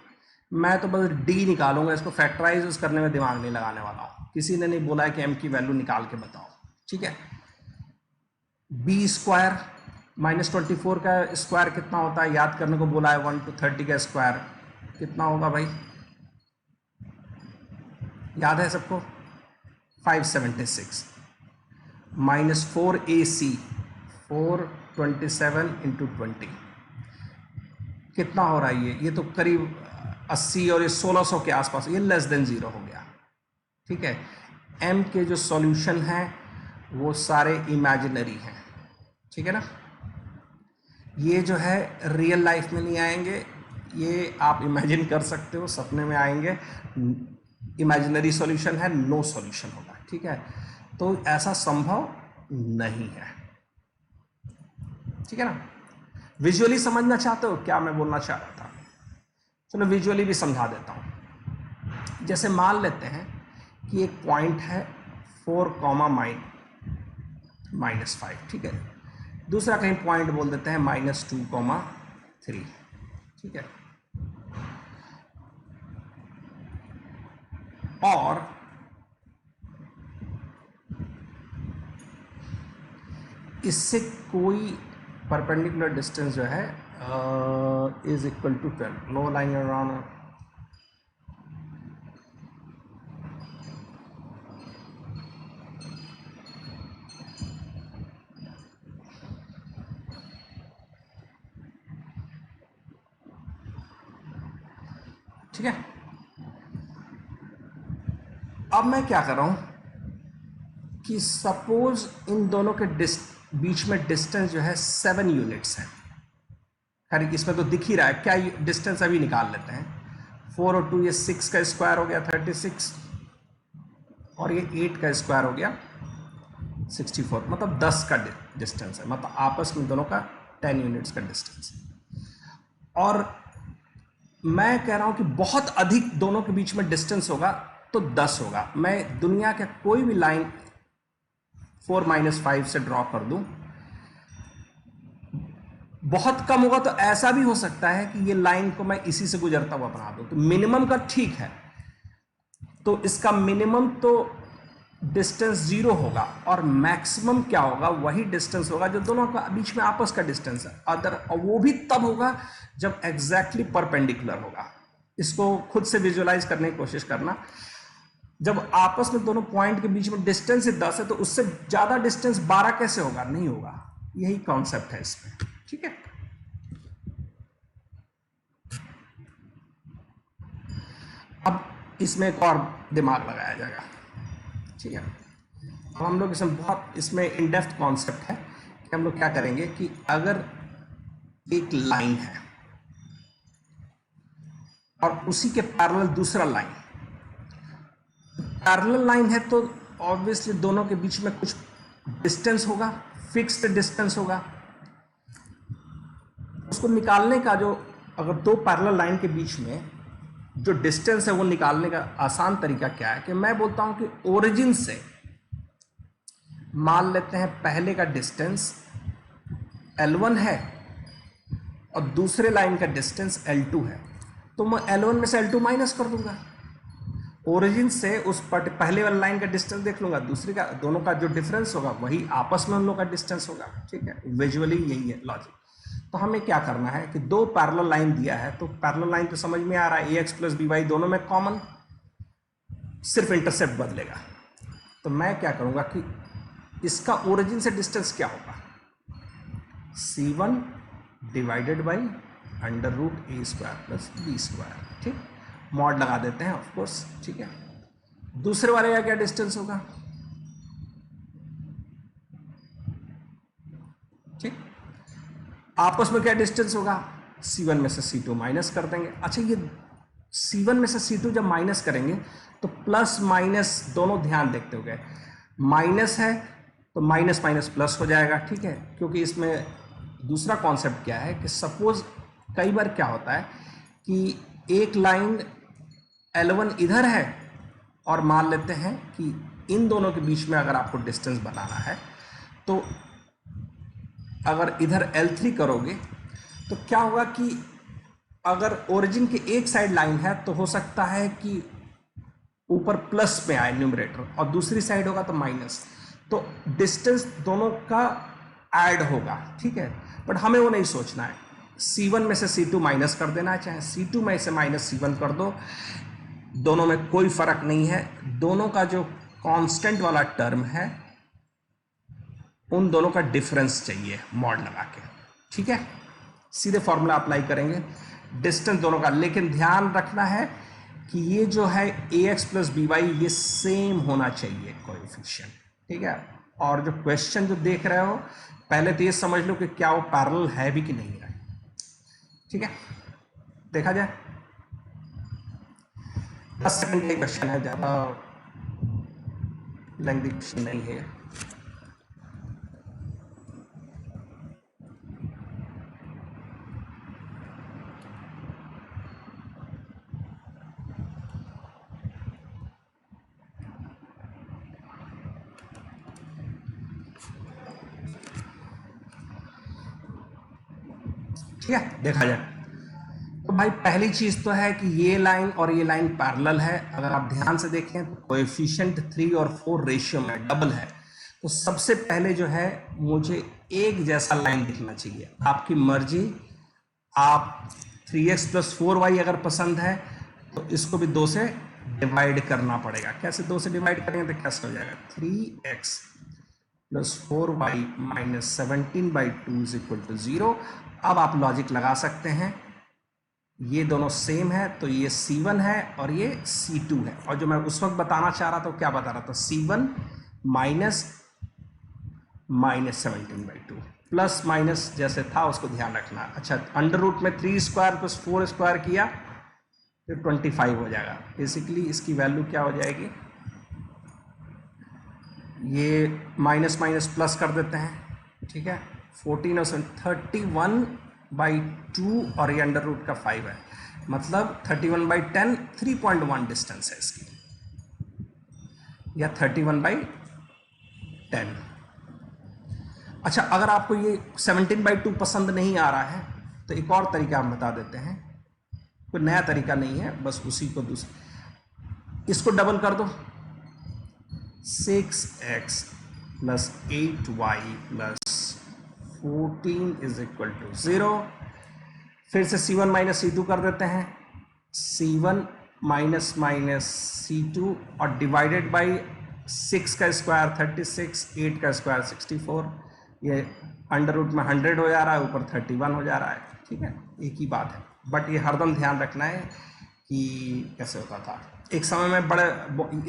मैं तो बस d निकालूंगा, इसको फैक्टराइज करने में दिमाग नहीं लगाने वाला हूँ। किसी ने नहीं बोला है कि m की वैल्यू निकाल के बताओ, ठीक है। b² -24 का स्क्वायर कितना होता है, याद करने को बोला है। 1 to 30 का स्क्वायर कितना होगा भाई, याद है सबको? 576 -4ac 427 × 20 कितना हो रहा है ये तो करीब 80 और ये 1600 के आसपास, ये लेस देन 0 हो गया, ठीक है। m के जो सॉल्यूशन हैं वो सारे इमेजिनरी हैं, ठीक है ना। ये जो है रियल लाइफ में नहीं आएंगे, ये आप इमेजिन कर सकते हो, सपने में आएंगे। इमेजिनरी सॉल्यूशन है, नो सॉल्यूशन होगा, ठीक है। तो ऐसा संभव नहीं है, ठीक है ना। विजुअली समझना चाहते हो क्या मैं बोलना चाह रहा था? चलो विजुअली भी समझा देता हूं। जैसे मान लेते हैं कि एक पॉइंट है 4, -5, ठीक है। दूसरा कहीं पॉइंट बोल देते हैं -2, 3, ठीक है। और इससे कोई परपेंडिकुलर डिस्टेंस जो है is equal to 12, no line around, ठीक है। अब मैं क्या कर रहा हूं कि सपोज इन दोनों के बीच में डिस्टेंस जो है 7 यूनिट्स है। खैर इसमें तो दिख ही रहा है, क्या डिस्टेंस अभी निकाल लेते हैं। 4 और 2 ये 6 का स्क्वायर हो गया 36, और ये 8 का स्क्वायर हो गया 64, मतलब 10 का डिस्टेंस है, मतलब आपस में दोनों का 10 यूनिट्स का डिस्टेंस है। और मैं कह रहा हूं कि बहुत अधिक दोनों के बीच में डिस्टेंस होगा तो 10 होगा। मैं दुनिया का कोई भी लाइन 4 - 5 से ड्रॉ कर दूं, बहुत कम होगा तो ऐसा भी हो सकता है कि ये लाइन को मैं इसी से गुजरता हुआ बना दूं, तो मिनिमम का ठीक है। तो इसका मिनिमम तो डिस्टेंस 0 होगा, और मैक्सिमम क्या होगा, वही डिस्टेंस होगा जो दोनों का बीच में आपस का डिस्टेंस है। और वो भी तब होगा जब एग्जैक्टली परपेंडिकुलर होगा। इसको खुद से विजुअलाइज करने की कोशिश करना। जब आपस में दोनों पॉइंट के बीच में डिस्टेंस 10 है तो उससे ज्यादा डिस्टेंस 12 कैसे होगा, नहीं होगा। यही कॉन्सेप्ट है इसमें, ठीक है। अब इसमें एक और दिमाग लगाया जाएगा, ठीक है। अब हम लोग इसमें इन डेप्थ कॉन्सेप्ट है कि हम लोग क्या करेंगे कि अगर एक लाइन है और उसी के पैरेलल दूसरा लाइन, पैरेलल लाइन है तो ऑब्वियसली दोनों के बीच में कुछ डिस्टेंस होगा, फिक्स्ड डिस्टेंस होगा। उसको निकालने का जो, अगर दो पैरेलल लाइन के बीच में जो डिस्टेंस है वो निकालने का आसान तरीका क्या है कि मैं बोलता हूं कि ओरिजिन से मान लेते हैं पहले का डिस्टेंस L1 है और दूसरे लाइन का डिस्टेंस L2 है, तो मैं L1 में से L2 माइनस कर दूंगा। ओरिजिन से उस पहले वाली लाइन का डिस्टेंस देख लूंगा, दूसरी का, दोनों का जो डिफरेंस होगा वही आपस में उन लोगों का डिस्टेंस होगा। ठीक है, विजुअली यही है लॉजिक। तो हमें क्या करना है कि दो पैरेलल लाइन दिया है, तो पैरेलल लाइन तो समझ में आ रहा है, ax प्लस by दोनों में कॉमन, सिर्फ इंटरसेप्ट बदलेगा। तो मैं क्या करूंगा कि इसका ओरिजिन से डिस्टेंस क्या होगा, c1 divided by under root a square plus b square. ठीक, मॉड लगा देते हैं ऑफ कोर्स। ठीक है, दूसरे वाले का क्या डिस्टेंस होगा, ठीक, आपस में क्या डिस्टेंस होगा, c1 में से c2 माइनस कर देंगे। अच्छा, ये c1 में से c2 जब माइनस करेंगे तो प्लस माइनस दोनों ध्यान देखते हो गए, माइनस है तो माइनस माइनस प्लस हो जाएगा। ठीक है, क्योंकि इसमें दूसरा कॉन्सेप्ट क्या है कि सपोज कई बार क्या होता है कि एक लाइन L1 इधर है और मान लेते हैं कि इन दोनों के बीच में अगर आपको डिस्टेंस बनाना है तो अगर इधर L3 करोगे तो क्या होगा कि अगर ओरिजिन की एक साइड लाइन है तो हो सकता है कि ऊपर प्लस में आए न्यूमरेटर और दूसरी साइड होगा तो माइनस, तो डिस्टेंस दोनों का ऐड होगा। ठीक है, बट हमें वो नहीं सोचना है, c1 में से c2 माइनस कर देना है, चाहे c2 में से माइनस c1 कर दो, दोनों में कोई फर्क नहीं है। दोनों का जो कांस्टेंट वाला टर्म है उन दोनों का डिफरेंस चाहिए मॉड लगा के। ठीक है, सीधे फॉर्मूला अप्लाई करेंगे डिस्टेंस दोनों का, लेकिन ध्यान रखना है कि ये जो है ax प्लस by ये सेम होना चाहिए कोएफिशिएंट। ठीक है, और जो क्वेश्चन जो देख रहे हो पहले तो ये समझ लो कि क्या वो पैरेलल है भी कि नहीं है। ठीक है, देखा जाए, 10 सेकंड का क्वेश्चन है, ज़्यादा लेंथी क्वेश्चन नहीं है। ठीक है, देखा जाए तो भाई पहली चीज तो है कि ये लाइन और ये लाइन पैरेलल है। अगर आप ध्यान से देखें तो कोएफिशिएंट 3 और 4 रेशियो में डबल है, तो सबसे पहले जो है मुझे एक जैसा लाइन दिखना चाहिए। आपकी मर्जी, आप 3x प्लस 4y अगर पसंद है तो इसको भी 2 से डिवाइड करना पड़ेगा। कैसे 2 से डिवाइड करेंगे तो कैसे हो जाएगा, 3x plus 4y minus 17/2 is equal to 0। अब आप लॉजिक लगा सकते हैं, ये दोनों सेम है तो ये c1 है और ये c2 है, और जो मैं उस वक्त बताना चाह रहा था क्या बता रहा था, c1 माइनस 17/2 प्लस माइनस जैसे था उसको ध्यान रखना। अच्छा, अंडर रूट में 3 स्क्वायर प्लस 4 स्क्वायर किया फिर 25 हो जाएगा। बेसिकली इसकी वैल्यू क्या हो जाएगी, ये माइनस माइनस प्लस कर देते हैं। ठीक है, 14 और 31/2 और ये अंडर रूट का 5 है, मतलब 31/10, 3.1 डिस्टेंस है इसकी, या 31/10। अच्छा, अगर आपको ये 17/2 पसंद नहीं आ रहा है तो एक और तरीका हम बता देते हैं, कोई नया तरीका नहीं है, बस उसी को इसको डबल कर दो, 6x plus 8y plus 14 is equal to 0। फिर से c1 माइनस c2 कर देते हैं, c1 माइनस माइनस c2 और डिवाइडेड बाई 6 का स्क्वायर 36, 8 का स्क्वायर 64, ये अंडर रूट में 100 हो जा रहा है, ऊपर 31 हो जा रहा है। ठीक है, एक ही बात है, बट ये हरदम ध्यान रखना है कि कैसे होता था। एक समय में बड़े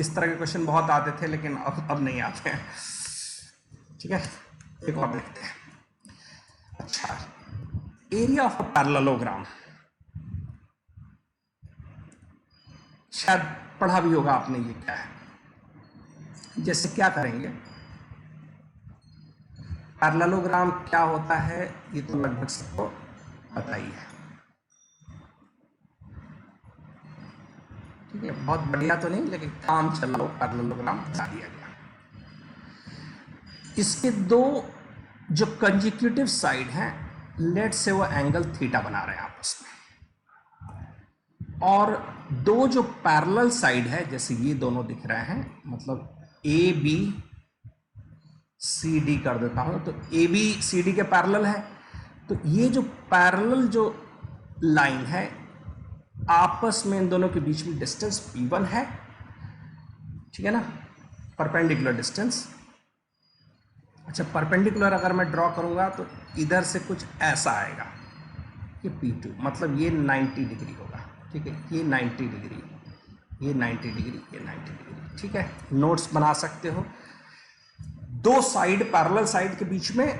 इस तरह के क्वेश्चन बहुत आते थे, लेकिन अब नहीं आते हैं। ठीक है, एक और देखते हैं। अच्छा, एरिया ऑफ अ पैरेललोग्राम, शायद पढ़ा भी होगा आपने, ये क्या है। जैसे क्या करेंगे, पैरेललोग्राम क्या होता है ये तो लगभग सबको पता ही है। ठीक है, बहुत बढ़िया तो नहीं, लेकिन काम चल रहा हो, पैरेललोग्राम बता दिया गया। इसके दो जो कंजिक्यूटिव साइड हैं, लेट से वो एंगल थीटा बना रहे हैं आपस में, और दो जो पैरेलल साइड है, जैसे ये दोनों दिख रहे हैं, मतलब ए बी सी डी कर देता हूं, तो ए बी सी डी के पैरेलल है, तो ये जो पैरेलल जो लाइन है, आपस में इन दोनों के बीच में डिस्टेंस P1 है। ठीक है ना, परपेंडिकुलर डिस्टेंस। अच्छा, परपेंडिकुलर अगर मैं ड्रॉ करूंगा तो इधर से कुछ ऐसा आएगा, ये P2, मतलब ये 90 डिग्री होगा। ठीक है, ये 90 डिग्री, ये 90 डिग्री, ये 90 डिग्री। ठीक है, नोट्स बना सकते हो। दो साइड, पैरेलल साइड के बीच में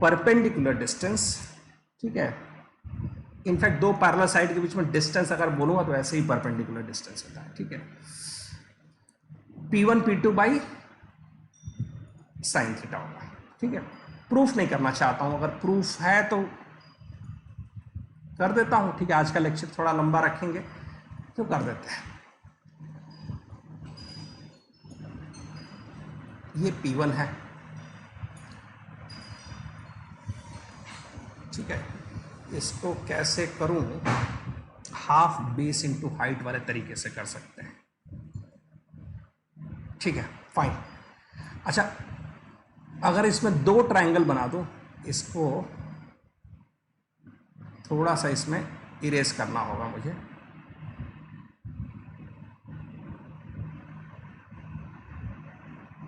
परपेंडिकुलर डिस्टेंस। ठीक है, इनफैक्ट दो पैरेलल साइड के बीच में डिस्टेंस अगर बोलूंगा तो ऐसे ही परपेंडिकुलर डिस्टेंस होता है। ठीक है, P1 P2 by sine theta होगा। ठीक है, प्रूफ नहीं करना चाहता हूं, अगर प्रूफ है तो कर देता हूं। ठीक है, आज का लेक्चर थोड़ा लंबा रखेंगे तो कर देते हैं। ये P1 है। ठीक है, इसको कैसे करूं, हाफ बेस इंटू हाइट वाले तरीके से कर सकते हैं। ठीक है, फाइन। अच्छा, अगर इसमें दो ट्रायंगल बना दूं, इसको थोड़ा सा इसमें इरेज करना होगा मुझे।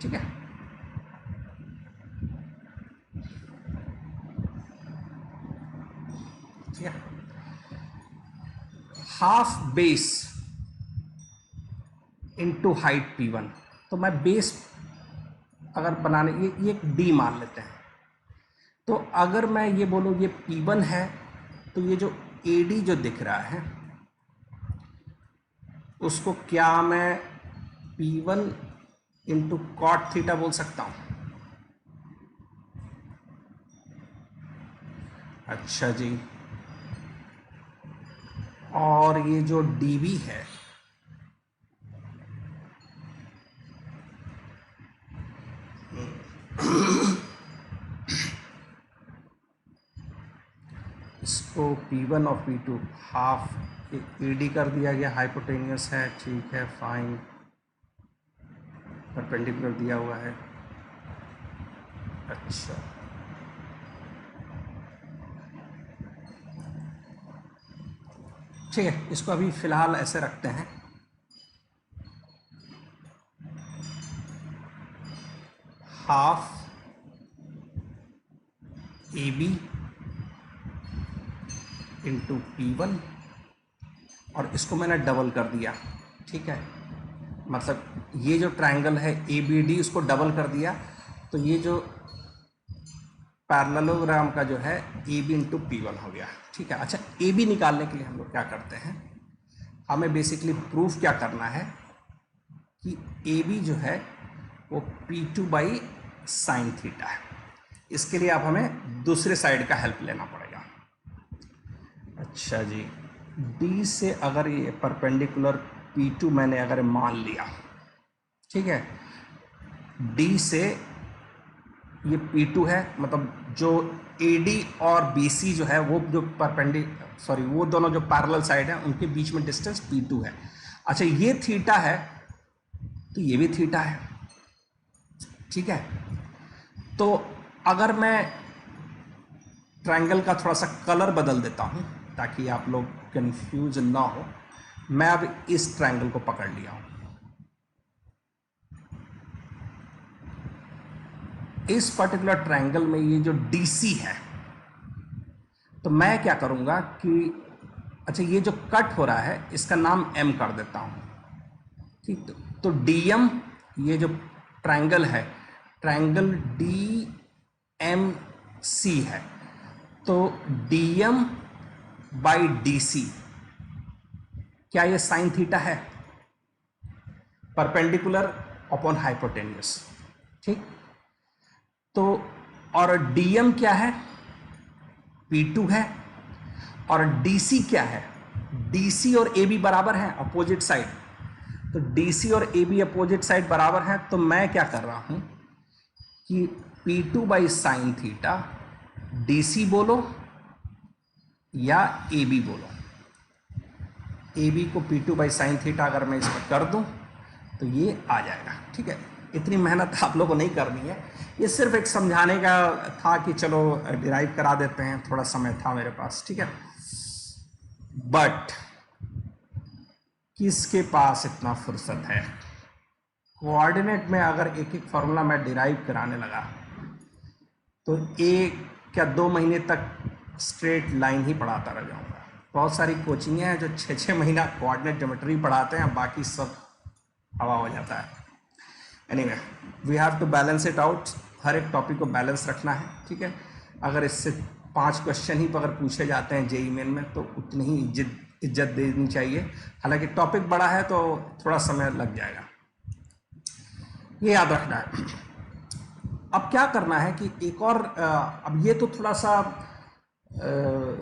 ठीक है, ठीक है, half base into height P1, तो मैं बेस अगर बनाने, ये एक D मान लेते हैं, तो अगर मैं ये बोलूँ ये P1 है, तो ये जो AD जो दिख रहा है, उसको क्या मैं P1 इंटू कॉट थीटा बोल सकता हूँ? अच्छा जी, और ये जो DB है, इसको P1 और P2 हाफ AD कर दिया गया, हाइपोटेनियस है। ठीक है, फाइन, परपेंडिकुलर दिया हुआ है। अच्छा, ठीक है, इसको अभी फिलहाल ऐसे रखते हैं। हाफ AB इंटू P1, और इसको मैंने डबल कर दिया। ठीक है, मतलब ये जो ट्रायंगल है ABD, इसको डबल कर दिया, तो ये जो पैरेललोग्राम का जो है AB इंटू P1 हो गया। ठीक है, अच्छा, AB निकालने के लिए हम लोग क्या करते हैं, हमें बेसिकली प्रूफ क्या करना है कि AB जो है वो P2 बाई साइन थीटा है। इसके लिए अब हमें दूसरे साइड का हेल्प लेना पड़ेगा। अच्छा जी, D से अगर ये परपेंडिकुलर P2 मैंने अगर मान लिया, ठीक है, D से ये P2 है, मतलब जो AD और BC जो है वो जो वो दोनों जो पैरेलल साइड है उनके बीच में डिस्टेंस P2 है। अच्छा, ये थीटा है तो ये भी थीटा है। ठीक है, तो अगर मैं ट्रायंगल का थोड़ा सा कलर बदल देता हूं ताकि आप लोग कंफ्यूज ना हो, मैं अब इस ट्रायंगल को पकड़ लिया हूं। इस पर्टिकुलर ट्रायंगल में ये जो DC है, तो मैं क्या करूंगा कि अच्छा, ये जो कट हो रहा है इसका नाम M कर देता हूं। ठीक। तो डीएम, ये जो ट्रायंगल है, ट्रायंगल डी एम सी है, तो डीएम बाई डी सी, क्या ये साइन थीटा है? परपेंडिकुलर अपॉन हाइपोटेन्यूस, ठीक। तो और डीएम क्या है? P2 है। और DC क्या है? DC और AB बराबर है, अपोजिट साइड। तो DC और AB अपोजिट साइड बराबर है, तो मैं क्या कर रहा हूं कि P2 by sine theta DC बोलो या AB बोलो। AB को P2 बाई साइन थीटा अगर मैं इसमें कर दूं तो ये आ जाएगा, ठीक है। इतनी मेहनत आप लोगों को नहीं करनी है, ये सिर्फ एक समझाने का था कि चलो डिराइव करा देते हैं, थोड़ा समय था मेरे पास, ठीक है। बट किसके पास इतना फुर्सत है? कोऑर्डिनेट में अगर एक एक फॉर्मूला मैं डिराइव कराने लगा तो 1 या 2 महीने तक स्ट्रेट लाइन ही पढ़ाता रह जाऊंगा। बहुत सारी कोचिंग हैं जो 6-6 महीना कोऑर्डिनेट ज्योमेट्री पढ़ाते हैं, बाकी सब हवा हो जाता है। Anyway, we have to balance it out, हर एक टॉपिक को बैलेंस रखना है, ठीक है। अगर इससे 5 क्वेश्चन ही अगर पूछे जाते हैं जेईई मेन में तो उतनी ही इज्जत देनी चाहिए। हालांकि टॉपिक बड़ा है तो थोड़ा समय लग जाएगा, ये याद रखना है। अब क्या करना है कि एक और अब ये तो थोड़ा सा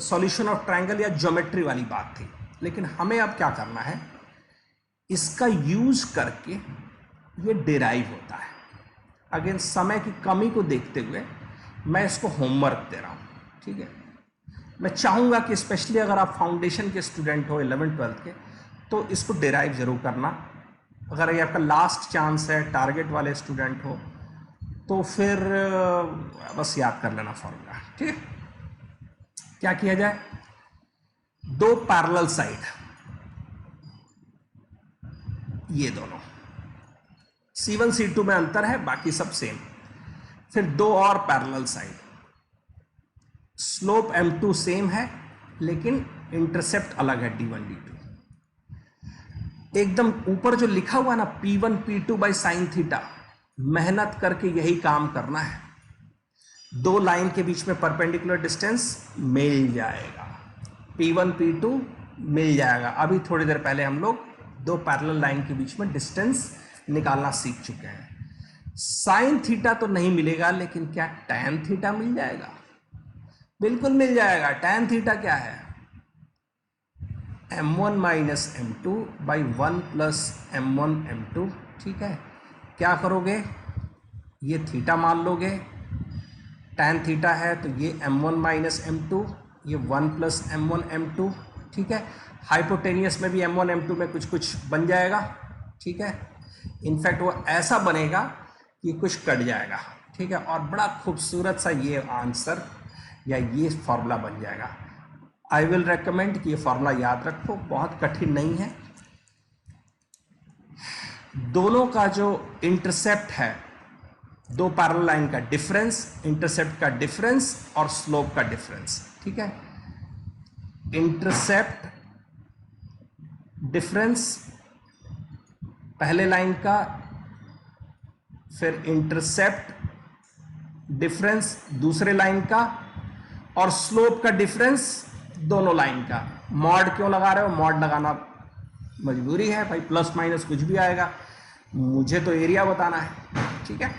सॉल्यूशन ऑफ ट्रायंगल या ज्योमेट्री वाली बात थी, लेकिन हमें अब क्या करना है, इसका यूज करके ये डिराइव होता है। अगेन समय की कमी को देखते हुए मैं इसको होमवर्क दे रहा हूँ, ठीक है। मैं चाहूँगा कि स्पेशली अगर आप फाउंडेशन के स्टूडेंट हो 11th-12th के, तो इसको डिराइव जरूर करना। अगर ये आपका लास्ट चांस है, टारगेट वाले स्टूडेंट हो, तो फिर बस याद कर लेना फॉर्मूला, ठीक है। क्या किया जाए? 2 पैरेलल साइड, ये दोनों C1 C2 में अंतर है, बाकी सब सेम। फिर 2 और parallel side, slope M2 same है लेकिन इंटरसेप्ट अलग है, D1 D2। एकदम ऊपर जो लिखा हुआ ना P1 P2 by sine theta, मेहनत करके यही काम करना है। 2 लाइन के बीच में परपेंडिकुलर डिस्टेंस मिल जाएगा, P1 P2 मिल जाएगा। अभी थोड़ी देर पहले हम लोग 2 पैरेलल लाइन के बीच में डिस्टेंस निकालना सीख चुके हैं। साइन थीटा तो नहीं मिलेगा, लेकिन क्या टैन थीटा मिल जाएगा? बिल्कुल मिल जाएगा। टैन थीटा क्या है? M1 minus M2 by 1 plus M1 M2, ठीक है। क्या करोगे? ये थीटा मान लोगे, टैन थीटा है तो ये M1 माइनस M2, ये 1 प्लस M1 M2, ठीक है। हाइपोटेनियस में भी M1 M2 में कुछ कुछ बन जाएगा, ठीक है। इनफैक्ट वो ऐसा बनेगा कि कुछ कट जाएगा, ठीक है। और बड़ा खूबसूरत सा ये आंसर या ये फॉर्मूला बन जाएगा। आई विल रेकमेंड कि ये फॉर्मूला याद रखो, बहुत कठिन नहीं है। दोनों का जो इंटरसेप्ट है, 2 पैरेलल लाइन का डिफरेंस, इंटरसेप्ट का डिफरेंस और स्लोप का डिफरेंस, ठीक है। इंटरसेप्ट डिफरेंस पहले लाइन का, फिर इंटरसेप्ट डिफरेंस दूसरे लाइन का, और स्लोप का डिफरेंस दोनों लाइन का। मॉड क्यों लगा रहे हो? मॉड लगाना मजबूरी है भाई, प्लस माइनस कुछ भी आएगा, मुझे तो एरिया बताना है, ठीक है।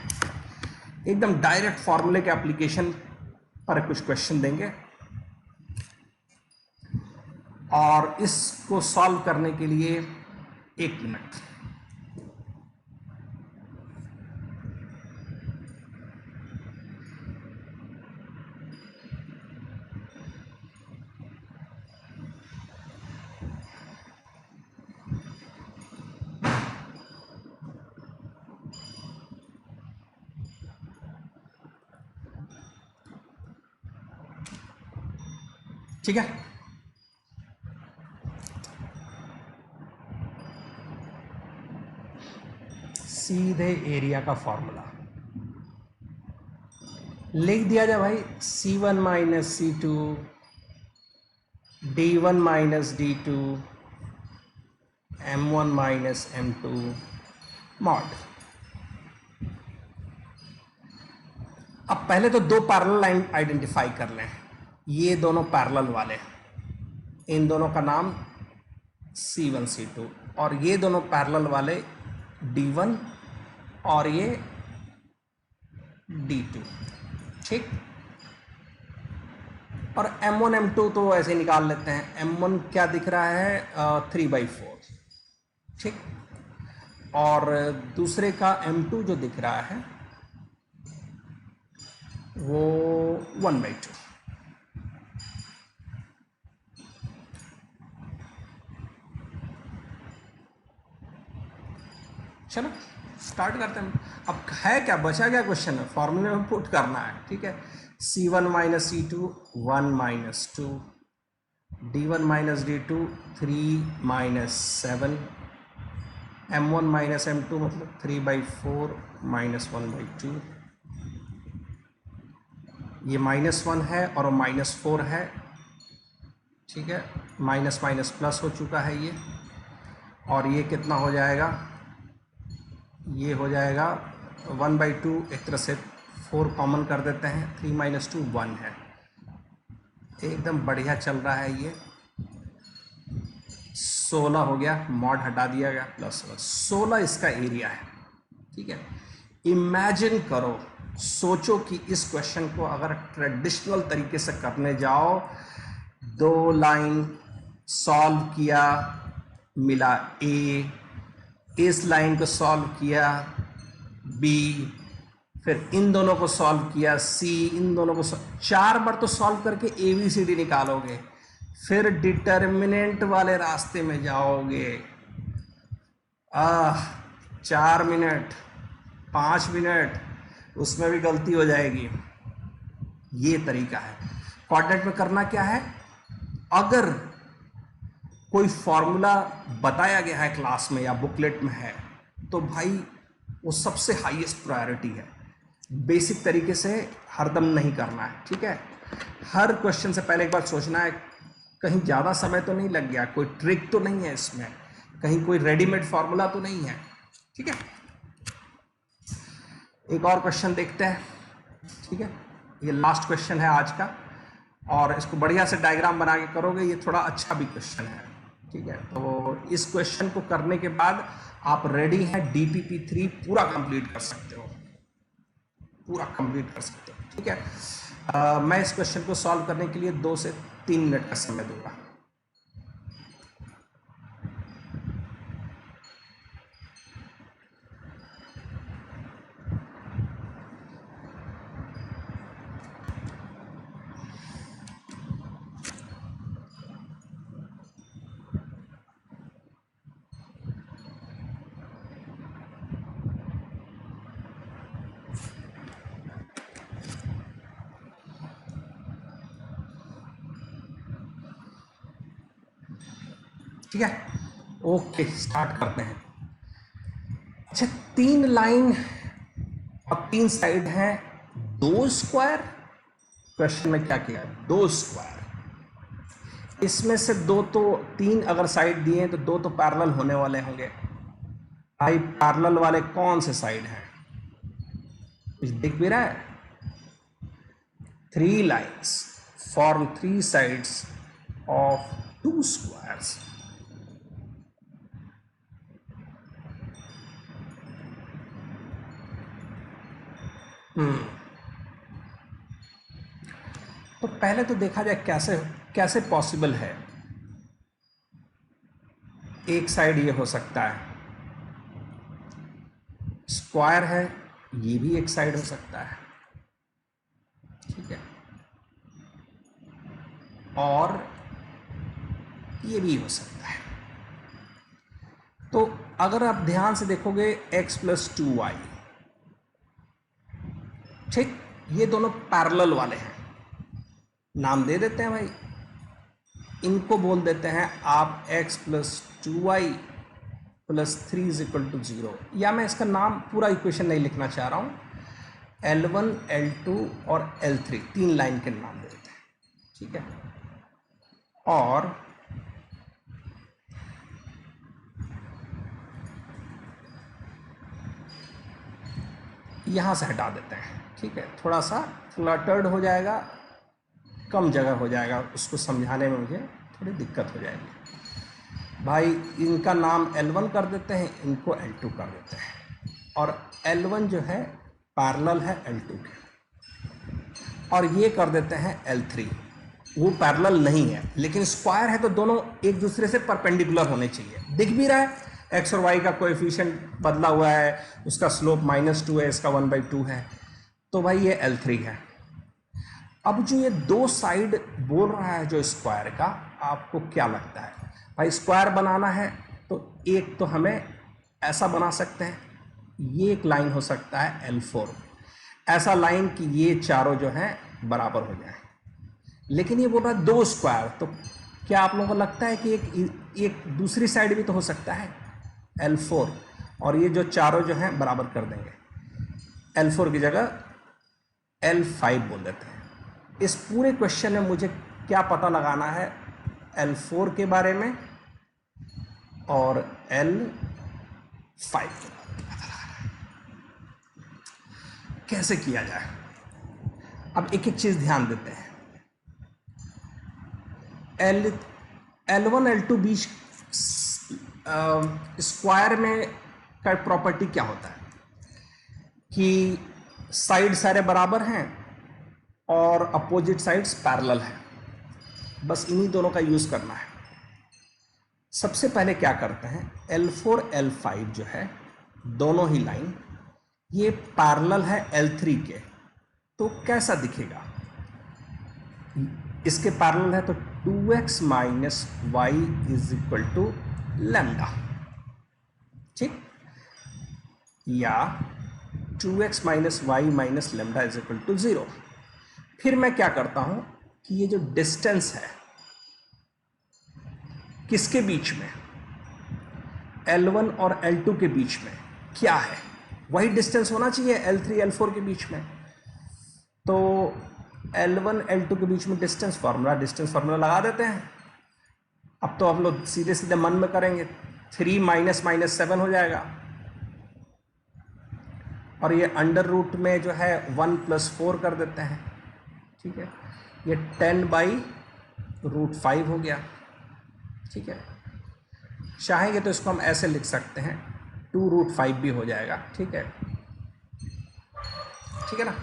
एकदम डायरेक्ट फॉर्मूले के एप्लीकेशन पर कुछ क्वेश्चन देंगे, और इसको सॉल्व करने के लिए 1 मिनट। ठीक है, सीधे एरिया का फॉर्मूला लिख दिया जाए भाई। C1 minus C2 D1 minus D2 m1 minus m2 mod. अब पहले तो दो पैरेलल लाइन आइडेंटिफाई कर लें। ये दोनों पैरेलल वाले, इन दोनों का नाम C1 C2, और ये दोनों पैरेलल वाले D1 और ये D2। ठीक, और M1 M2 तो ऐसे निकाल लेते हैं। M1 क्या दिख रहा है 3/4। ठीक, और दूसरे का M2 जो दिख रहा है वो 1/2। चलो स्टार्ट करते हैं। अब है क्या बचा, क्या क्वेश्चन है, फॉर्मूले में पुट करना है। ठीक है, C1 minus C2 1 minus 2, D1 minus D2 3 minus 7, M1 minus M2 मतलब 3/4 माइनस 1/2। ये -1 है और -4 है। ठीक है, माइनस माइनस प्लस हो चुका है ये, और ये कितना हो जाएगा, ये हो जाएगा 1/2। एक तरह से 4 कॉमन कर देते हैं, 3 माइनस 2 1 है। एकदम बढ़िया चल रहा है ये। 16 हो गया, मॉड हटा दिया गया, प्लस 16 इसका एरिया है। ठीक है, इमेजिन करो, सोचो कि इस क्वेश्चन को अगर ट्रेडिशनल तरीके से करने जाओ, 2 लाइन सॉल्व किया, मिला ए, इस लाइन को सॉल्व किया बी, फिर इन दोनों को सॉल्व किया सी, इन दोनों को 4 बार तो सॉल्व करके ABCD निकालोगे, फिर डिटर्मिनेंट वाले रास्ते में जाओगे। 4 मिनट 5 मिनट, उसमें भी गलती हो जाएगी। ये तरीका है। कोऑर्डिनेट में करना क्या है, अगर कोई फॉर्मूला बताया गया है क्लास में या बुकलेट में है तो भाई वो सबसे हाईएस्ट प्रायोरिटी है। बेसिक तरीके से हरदम नहीं करना है। ठीक है, हर क्वेश्चन से पहले एक बार सोचना है कहीं ज़्यादा समय तो नहीं लग गया, कोई ट्रिक तो नहीं है इसमें, कहीं कोई रेडीमेड फॉर्मूला तो नहीं है। ठीक है, एक और क्वेश्चन देखते हैं। ठीक है, ये लास्ट क्वेश्चन है आज का, और इसको बढ़िया से डायग्राम बना के करोगे, ये थोड़ा अच्छा भी क्वेश्चन है। ठीक है, तो इस क्वेश्चन को करने के बाद आप रेडी हैं, DPP3 पूरा कंप्लीट कर सकते हो, पूरा कंप्लीट कर सकते हो। ठीक है, मैं इस क्वेश्चन को सॉल्व करने के लिए 2 से 3 मिनट का समय दूंगा। ठीक है, ओके स्टार्ट करते हैं। अच्छा, 3 लाइन और 3 साइड हैं, 2 स्क्वायर। क्वेश्चन में क्या किया, 2 स्क्वायर, इसमें से 2 तो 3 अगर साइड दिए हैं तो 2 तो पैरेलल होने वाले होंगे। भाई पैरेलल वाले कौन से साइड हैं, कुछ दिख भी रहा है? 3 lines form 3 sides of 2 squares. तो पहले तो देखा जाए कैसे कैसे पॉसिबल है। एक साइड ये हो सकता है, स्क्वायर है, ये भी एक साइड हो सकता है। ठीक है, और ये भी हो सकता है। तो अगर आप ध्यान से देखोगे x + 2y, ठीक, ये दोनों पैरेलल वाले हैं, नाम दे देते हैं भाई, इनको बोल देते हैं आप x + 2y + 3 = 0, या मैं इसका नाम पूरा इक्वेशन नहीं लिखना चाह रहा हूँ, L1 L2 और L3 3 लाइन के नाम दे देते हैं। ठीक है, और यहाँ से हटा देते हैं, ठीक है, थोड़ा सा क्लटर्ड हो जाएगा, कम जगह हो जाएगा, उसको समझाने में मुझे थोड़ी दिक्कत हो जाएगी। भाई इनका नाम L1 कर देते हैं, इनको L2 कर देते हैं, और L1 जो है पैरेलल है L2 के, और ये कर देते हैं L3। वो पैरेलल नहीं है लेकिन स्क्वायर है, तो दोनों एक दूसरे से परपेंडिकुलर होने चाहिए। दिख भी रहा है एक्स और वाई का कोएफिशिएंट बदला हुआ है, उसका स्लोप -2 है, इसका 1/2 है, तो भाई ये L3 है। अब जो ये दो साइड बोल रहा है जो स्क्वायर का, आपको क्या लगता है? भाई स्क्वायर बनाना है तो एक तो हमें ऐसा बना सकते हैं, ये एक लाइन हो सकता है L4, ऐसा लाइन कि ये चारों जो हैं बराबर हो जाए। लेकिन ये बोल रहा है दो स्क्वायर, तो क्या आप लोगों को लगता है कि एक दूसरी साइड भी तो हो सकता है L4, और ये जो चारों जो हैं बराबर कर देंगे, L4 की जगह L5 बोल देते हैं। इस पूरे क्वेश्चन में मुझे क्या पता लगाना है L4 के बारे में और L5 के बारे में पता लगाना है। कैसे किया जाए? अब एक एक चीज ध्यान देते हैं। L1 L2 बीच स्क्वायर में का प्रॉपर्टी क्या होता है कि साइड सारे बराबर हैं और अपोजिट साइड्स पैरेलल हैं, बस इन्हीं दोनों का यूज करना है। सबसे पहले क्या करते हैं, L4 L5 जो है दोनों ही लाइन ये पैरेलल है L3 के, तो कैसा दिखेगा? इसके पैरेलल है तो 2x minus y is equal to lambda, ठीक, या 2x minus Y minus lambda is equal to 0। फिर मैं क्या करता हूं कि ये जो डिस्टेंस है किसके बीच में, L1 और L2 के बीच में, क्या है? वही डिस्टेंस होना चाहिए L3 L4 के बीच में। तो L1 L2 के बीच में डिस्टेंस फार्मूला लगा देते हैं। अब तो आप लोग सीधे सीधे मन में करेंगे, 3 माइनस माइनस 7 हो जाएगा, और ये अंडर रूट में जो है 1 + 4 कर देते हैं, ठीक है, ये 10/√5 हो गया, ठीक है। चाहेंगे तो इसको हम ऐसे लिख सकते हैं, 2√5 भी हो जाएगा, ठीक है, ठीक है ना।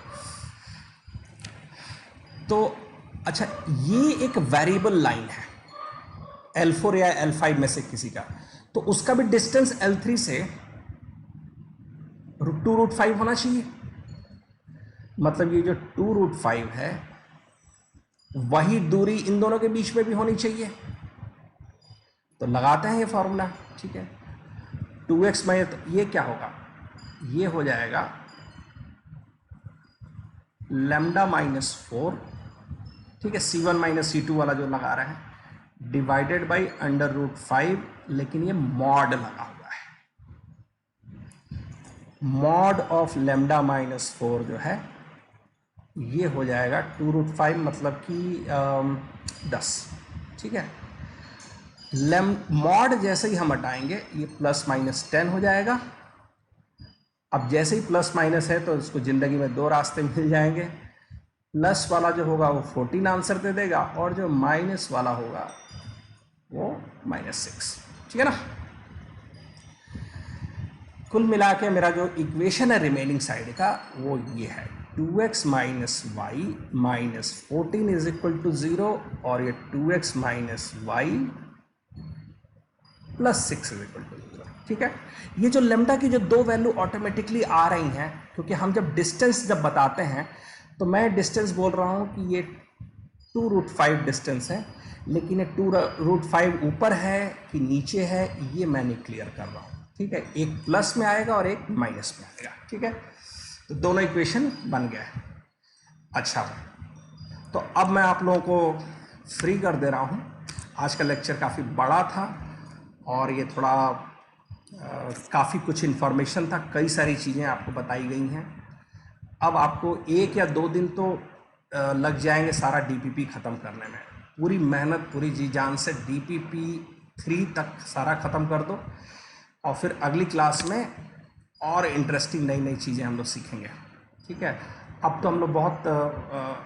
तो अच्छा, ये एक वेरिएबल लाइन है L4 या L5 में से किसी का, तो उसका भी डिस्टेंस L3 से 2√5 होना चाहिए। मतलब ये जो 2√5 है वही दूरी इन दोनों के बीच में भी होनी चाहिए। तो लगाते हैं ये फॉर्मूला, ठीक है, 2x में ये क्या होगा, ये हो जाएगा लैम्डा -4, ठीक है, C1 - C2 वाला जो लगा रहे हैं, डिवाइडेड बाई अंडर√5, लेकिन ये मॉड लगा हुआ है, मॉड ऑफ लैम्डा -4 जो है ये हो जाएगा 2√5, मतलब कि 10, ठीक है। मॉड जैसे ही हम हटाएंगे ये +- 10 हो जाएगा। अब जैसे ही प्लस माइनस है तो इसको ज़िंदगी में दो रास्ते मिल जाएंगे, प्लस वाला जो होगा वो 14 आंसर दे देगा, और जो माइनस वाला होगा वो -6, ठीक है ना। कुल मिला के मेरा जो इक्वेशन है रिमेनिंग साइड का वो ये है, 2x minus Y minus 14 is equal to 0, और ये 2x minus y plus 6 is equal to 0, ठीक है। ये जो लेम्डा की जो दो वैल्यू ऑटोमेटिकली आ रही हैं, क्योंकि हम जब डिस्टेंस जब बताते हैं तो मैं डिस्टेंस बोल रहा हूँ कि ये 2√5 डिस्टेंस है, लेकिन ये 2√5 ऊपर है कि नीचे है ये मैं नहीं क्लियर कर रहा हूँ, ठीक है। एक प्लस में आएगा और एक माइनस में आएगा, ठीक है। तो दोनों इक्वेशन बन गया है। अच्छा, तो अब मैं आप लोगों को फ्री कर दे रहा हूँ। आज का लेक्चर काफ़ी बड़ा था और ये थोड़ा काफ़ी कुछ इन्फॉर्मेशन था, कई सारी चीज़ें आपको बताई गई हैं। अब आपको 1 या 2 दिन तो लग जाएंगे सारा DPP ख़त्म करने में। पूरी मेहनत, पूरी जी जान से DPP 3 तक सारा ख़त्म कर दो, और फिर अगली क्लास में और इंटरेस्टिंग नई नई चीज़ें हम लोग सीखेंगे। ठीक है, अब तो हम लोग बहुत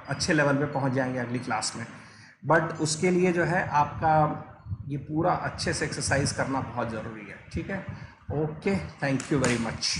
अच्छे लेवल पे पहुंच जाएंगे अगली क्लास में, बट उसके लिए जो है आपका ये पूरा अच्छे से एक्सरसाइज करना बहुत ज़रूरी है। ठीक है, okay, thank you very much.